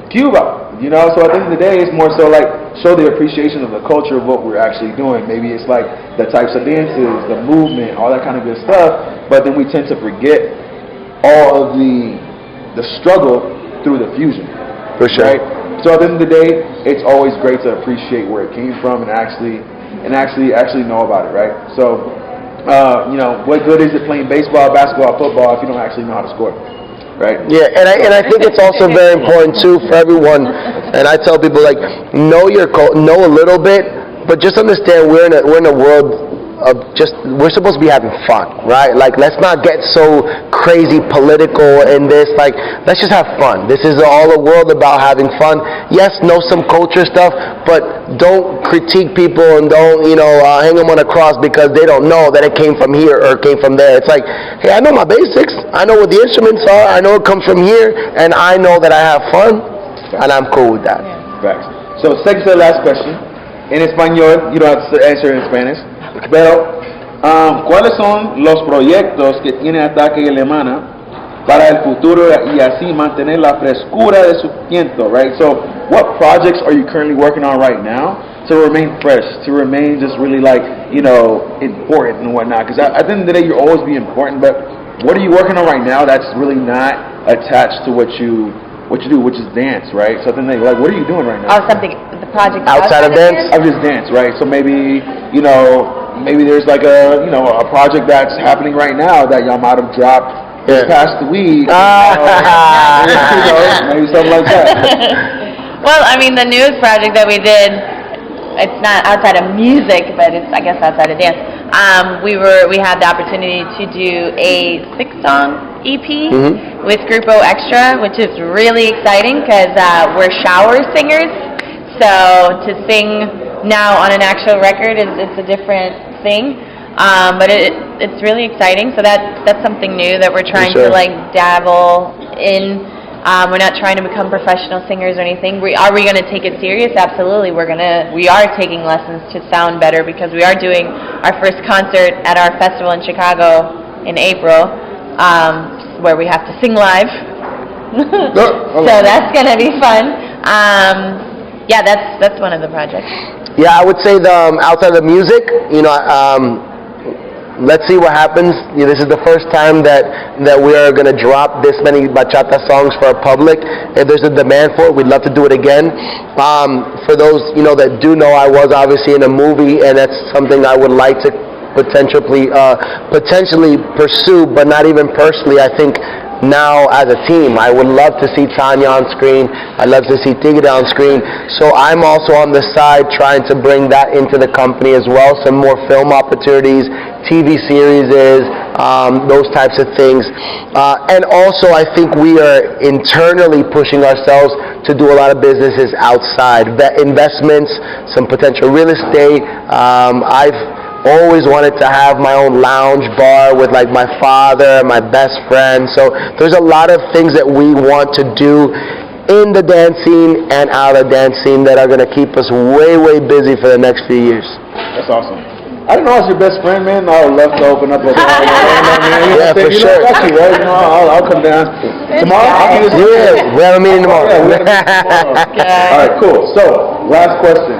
Cuba. You know, so at the end of the day, it's more so like show the appreciation of the culture of what we're actually doing. Maybe it's like the types of dances, the movement, all that kind of good stuff. But then we tend to forget all of the struggle through the fusion. For sure. Right? So at the end of the day, it's always great to appreciate where it came from and actually know about it, right? So, you know, what good is it playing baseball, basketball, football if you don't actually know how to score? Right? Yeah, and I think it's also very important too for everyone. And I tell people like know a little bit, but just understand we're in a world of we're supposed to be having fun, right? Like let's not get so crazy political in this. Like let's just have fun. This is all a world about having fun. Yes, know some culture stuff, but don't critique people and don't hang them on a cross because they don't know that it came from here or came from there. It's like, hey, I know my basics. I know what the instruments are. I know it comes from here, and I know that I have fun, and I'm cool with that. Facts. So second to the last question in español. You don't have to answer in Spanish. Pero, ¿cuáles son los proyectos que tiene Ataca y Alemana para el futuro y así mantener la frescura de su tiempo, right? So, what projects are you currently working on right now to remain fresh, to remain just really like, important and whatnot? Because at the end of the day, you'll always be important, but what are you working on right now that's really not attached to what you do, which is dance, right? So then like, what are you doing right now? Oh, the project Outside of dance? Of just dance, right? So maybe, maybe there's like a project that's happening right now that y'all might have dropped this past week. Maybe something like that. Well, I mean, the newest project that we did, it's not outside of music, but it's, I guess, outside of dance. We had the opportunity to do a 6-song EP with Grupo Extra, which is really exciting because we're shower singers. So to sing now on an actual record it's a different thing, but it's really exciting. So that's something new that we're trying to like dabble in. We're not trying to become professional singers or anything. Are we going to take it serious? Absolutely. We are taking lessons to sound better because we are doing our first concert at our festival in Chicago in April, where we have to sing live. So that's going to be fun. Yeah, that's one of the projects. Yeah, I would say outside of the music, let's see what happens. This is the first time that we are going to drop this many bachata songs for our public. If there's a demand for it, we'd love to do it again. For those that do know, I was obviously in a movie, and that's something I would like to potentially pursue, but not even personally. I think now as a team, I would love to see Tanya on screen. I'd love to see Tigre on screen. So I'm also on the side trying to bring that into the company as well. Some more film opportunities, TV series, those types of things. And also I think we are internally pushing ourselves to do a lot of businesses outside. Investments, some potential real estate. I've always wanted to have my own lounge bar with like my father, my best friend. So there's a lot of things that we want to do in the dance scene and out of dance scene that are going to keep us way, way busy for the next few years. That's awesome. I didn't know I was your best friend, man. I would love to open up a bar. Yeah, for sure. I'll come down tomorrow. We have a meeting tomorrow. All right, cool. So last question.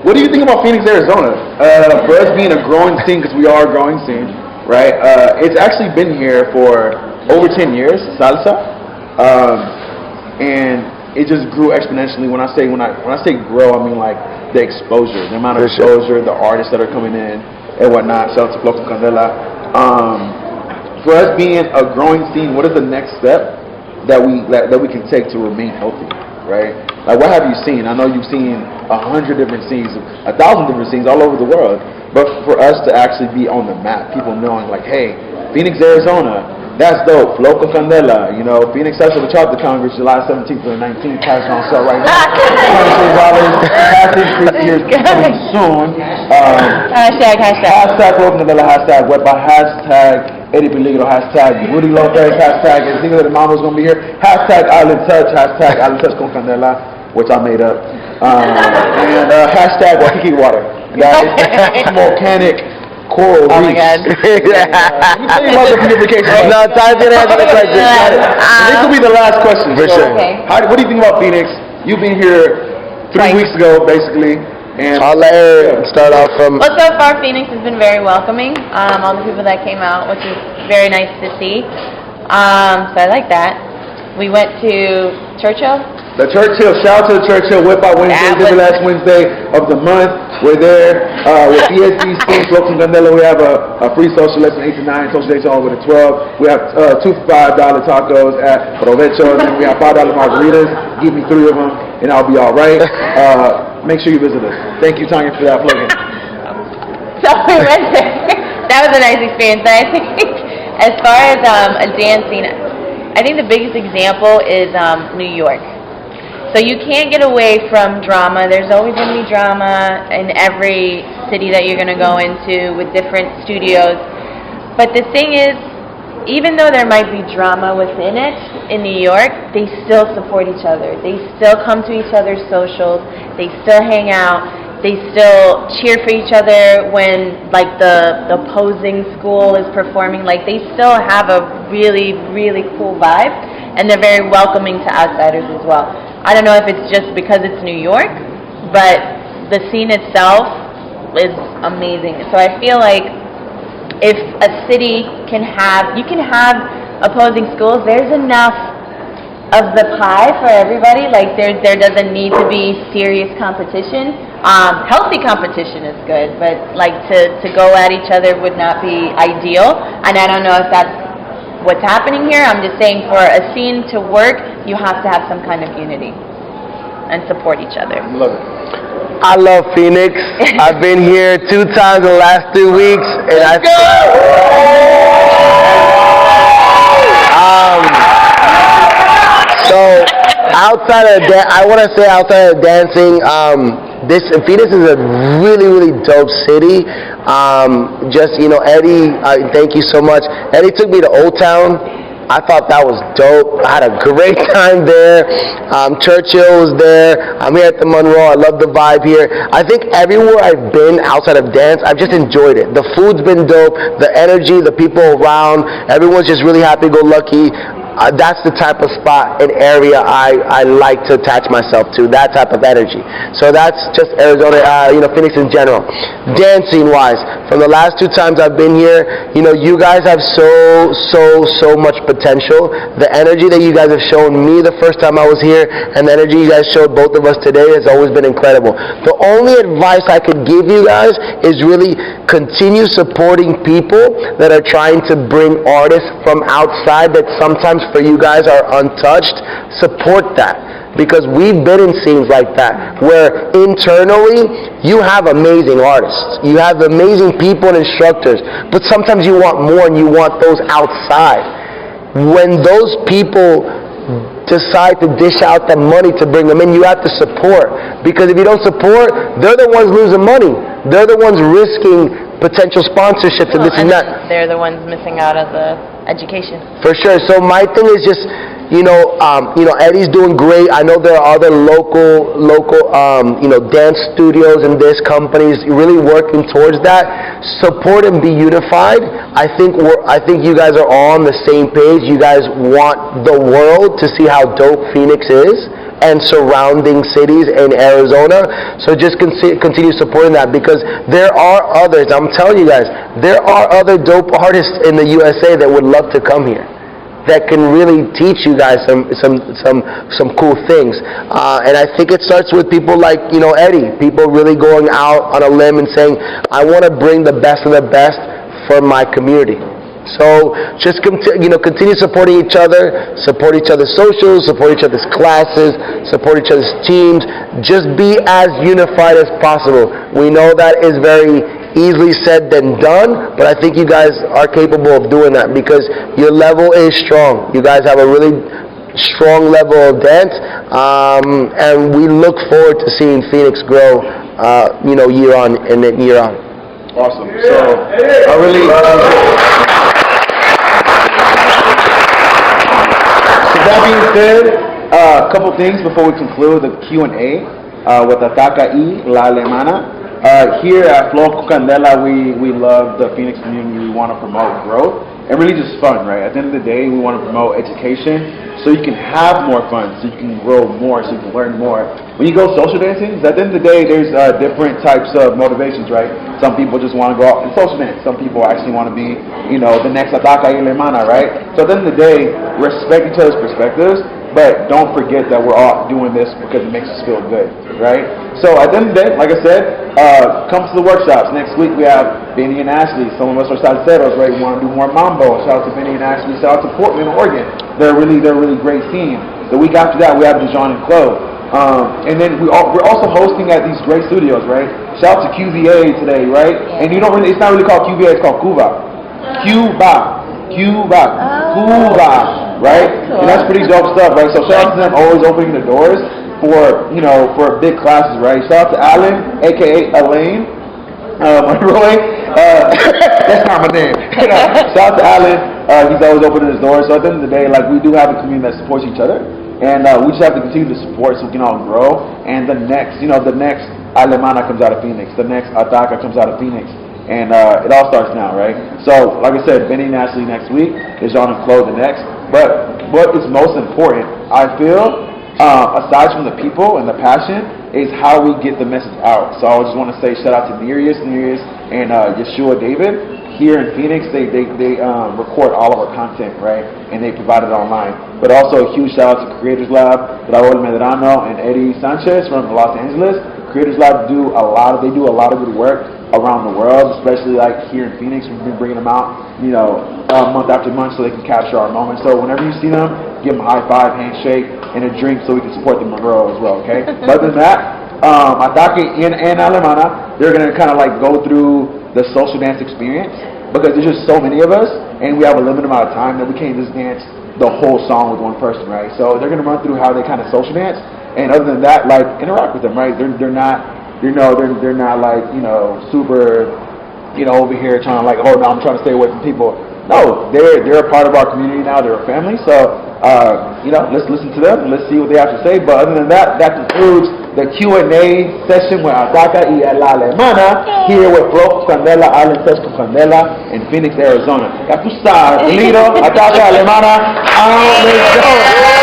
What do you think about Phoenix, Arizona? For us being a growing scene, because we are a growing scene, right? It's actually been here for over 10 years, salsa, and it just grew exponentially. When I say grow, I mean like the exposure, the amount of exposure, the artists that are coming in and whatnot. Shout out to Floco Candela. For us being a growing scene, what is the next step that we can take to remain healthy? Right? Like, what have you seen? I know you've seen 100 different scenes, 1,000 different scenes all over the world. But for us to actually be on the map, people knowing, like, hey, Phoenix, Arizona, that's dope. Floco Candela, Phoenix Social Bachata Congress, July 17th to the 19th, passing on sale right now. $23. Hashtag here coming soon. Hashtag. Hashtag Floco Candela, hashtag Wepa, hashtag Eddie Peligro, hashtag Rudy Lopez, hashtag El Tigre de Mambo's gonna be here, hashtag Island Touch, hashtag Island Touch con Candela, which I made up, and hashtag Waikiki Water. Guys, some volcanic coral Oh my reefs. God. Tell you about the vacation. No, Ty's gonna answer the question. This will be the last question. For sure. Okay. What do you think about Phoenix? You've been here 3 Twice. weeks ago, basically. And I'll let her start off from. Well, so far Phoenix has been very welcoming. All the people that came out, which is very nice to see. So I like that. We went to Churchill. the Churchill, shout out to the Churchill Whip Out Wednesday, That this is the was- last Wednesday of the month. We're there with PSB, Steam, Slopes, and Gandela. We have a free social lesson 8 to 9, socialization all with a 12. We have 2 for $5 tacos at Provecho, and then we have $5 margaritas. Give me 3 of them, and I'll be all right. Make sure you visit us. Thank you, Tanya, for that plug-in. So we went there. That was a nice experience. And I think as far as a dancing, I think the biggest example is New York. So you can't get away from drama. There's always going to be drama in every city that you're going to go into with different studios. But the thing is, even though there might be drama within it in New York, they still support each other. They still come to each other's socials. They still hang out. They still cheer for each other when, like, the opposing school is performing. Like, they still have a really, really cool vibe, and they're very welcoming to outsiders as well. I don't know if it's just because it's New York, but the scene itself is amazing. So I feel like if a city can have, you can have opposing schools, there's enough of the pie for everybody. Like there doesn't need to be serious competition. Healthy competition is good, but like to go at each other would not be ideal. And I don't know if that's what's happening here. I'm just saying for a scene to work, you have to have some kind of unity and support each other. Love it. I love Phoenix. I've been here 2 times in the last 3 weeks, and so outside of that, I want to say outside of dancing, this Phoenix is a really, really dope city. Eddie, thank you so much. Eddie took me to Old Town. I thought that was dope. I had a great time there. Churchill was there. I'm here at the Monroe. I love the vibe here. I think everywhere I've been outside of dance, I've just enjoyed it. The food's been dope. The energy, the people around, everyone's just really happy-go-lucky. That's the type of spot and area I like to attach myself to, that type of energy. So that's just Arizona, Phoenix in general. Dancing wise, from the last 2 times I've been here, you guys have so much potential. The energy that you guys have shown me the first time I was here, and the energy you guys showed both of us today has always been incredible. The only advice I could give you guys is really continue supporting people that are trying to bring artists from outside that sometimes for you guys are untouched. Support that, because we've been in scenes like that where internally you have amazing artists, you have amazing people and instructors, but sometimes you want more and you want those outside. When those people decide to dish out the money to bring them in, you have to support, because if you don't support, they're the ones losing money. They're the ones risking potential sponsorships and this and that. They're the ones missing out on the education. For sure. So my thing is just, Eddie's doing great. I know there are other local, dance studios and dance companies really working towards that. Support and be unified. I think you guys are all on the same page. You guys want the world to see how dope Phoenix is and surrounding cities in Arizona. So just continue supporting that, because there are others. I'm telling you guys, there are other dope artists in the USA that would love to come here, that can really teach you guys some cool things. And I think it starts with people like, Eddie, people really going out on a limb and saying, I want to bring the best of the best for my community. So just continue supporting each other, support each other's socials, support each other's classes, support each other's teams. Just be as unified as possible. We know that is very easily said than done, but I think you guys are capable of doing that, because your level is strong. You guys have a really strong level of dance, and we look forward to seeing Phoenix grow, year on and year on. Awesome. So I really. That being said, a couple things before we conclude the Q&A with Ataca y La Alemana. Here at Flow Candela, we love the Phoenix community. We want to promote growth and really just fun, right? At the end of the day, we want to promote education so you can have more fun, so you can grow more, so you can learn more. When you go social dancing, at the end of the day, there's different types of motivations, right? Some people just want to go out and social dance. Some people actually want to be, the next Ataca y Alemana, right? So at the end of the day, respect each other's perspectives, but don't forget that we're all doing this because it makes us feel good, right? So at the end of the day, like I said, come to the workshops. Next week we have Benny and Ashley. Some of us are salseros, right? We want to do more mambo. Shout out to Benny and Ashley. Shout out to Portland, Oregon. They're a really great team. The week after that we have Dijon and Chloe. And then we're also hosting at these great studios, right? Shout out to QVA today, right? And it's not really called QVA, it's called Cuba. Cuba, right? Cool. And that's pretty dope stuff, right? So shout out to them always opening the doors for big classes, right? Shout out to Alan, aka Elaine, Roy. That's not my name. Shout out to Alan. He's always opening his doors. So at the end of the day, we do have a community that supports each other, and we just have to continue to support so we can all grow. And the next Alemana comes out of Phoenix. The next Ataca comes out of Phoenix. And it all starts now, right? So, like I said, Benny and Ashley next week, Dijon and Chloe the next. But what is most important, I feel, aside from the people and the passion, is how we get the message out. So I just want to say shout out to Nereus, and Yeshua David. Here in Phoenix, they record all of our content, right? And they provide it online. But also a huge shout out to Creators Lab, Raul Medrano and Eddie Sanchez from Los Angeles. Creators Lab do a lot of good work around the world, especially here in Phoenix. We've been bringing them out, month after month so they can capture our moments. So whenever you see them, give them a high five, handshake, and a drink so we can support them and grow as well, okay? But other than that, Ataca and Alemana, they're going to kind of go through the social dance experience because there's just so many of us and we have a limited amount of time that we can't just dance the whole song with one person, right? So they're going to run through how they kind of social dance, and other than that, interact with them, right? They're not super, over here trying to oh no, I'm trying to stay away from people. No, they're a part of our community now. They're a family. So, let's listen to them and let's see what they have to say. But other than that, that concludes the Q&A session with Ataca y la Alemana here with Flow Candela, Island Fresco Candela in Phoenix, Arizona. Ya tú sabes, Lido, Ataca, Alemana, let's go.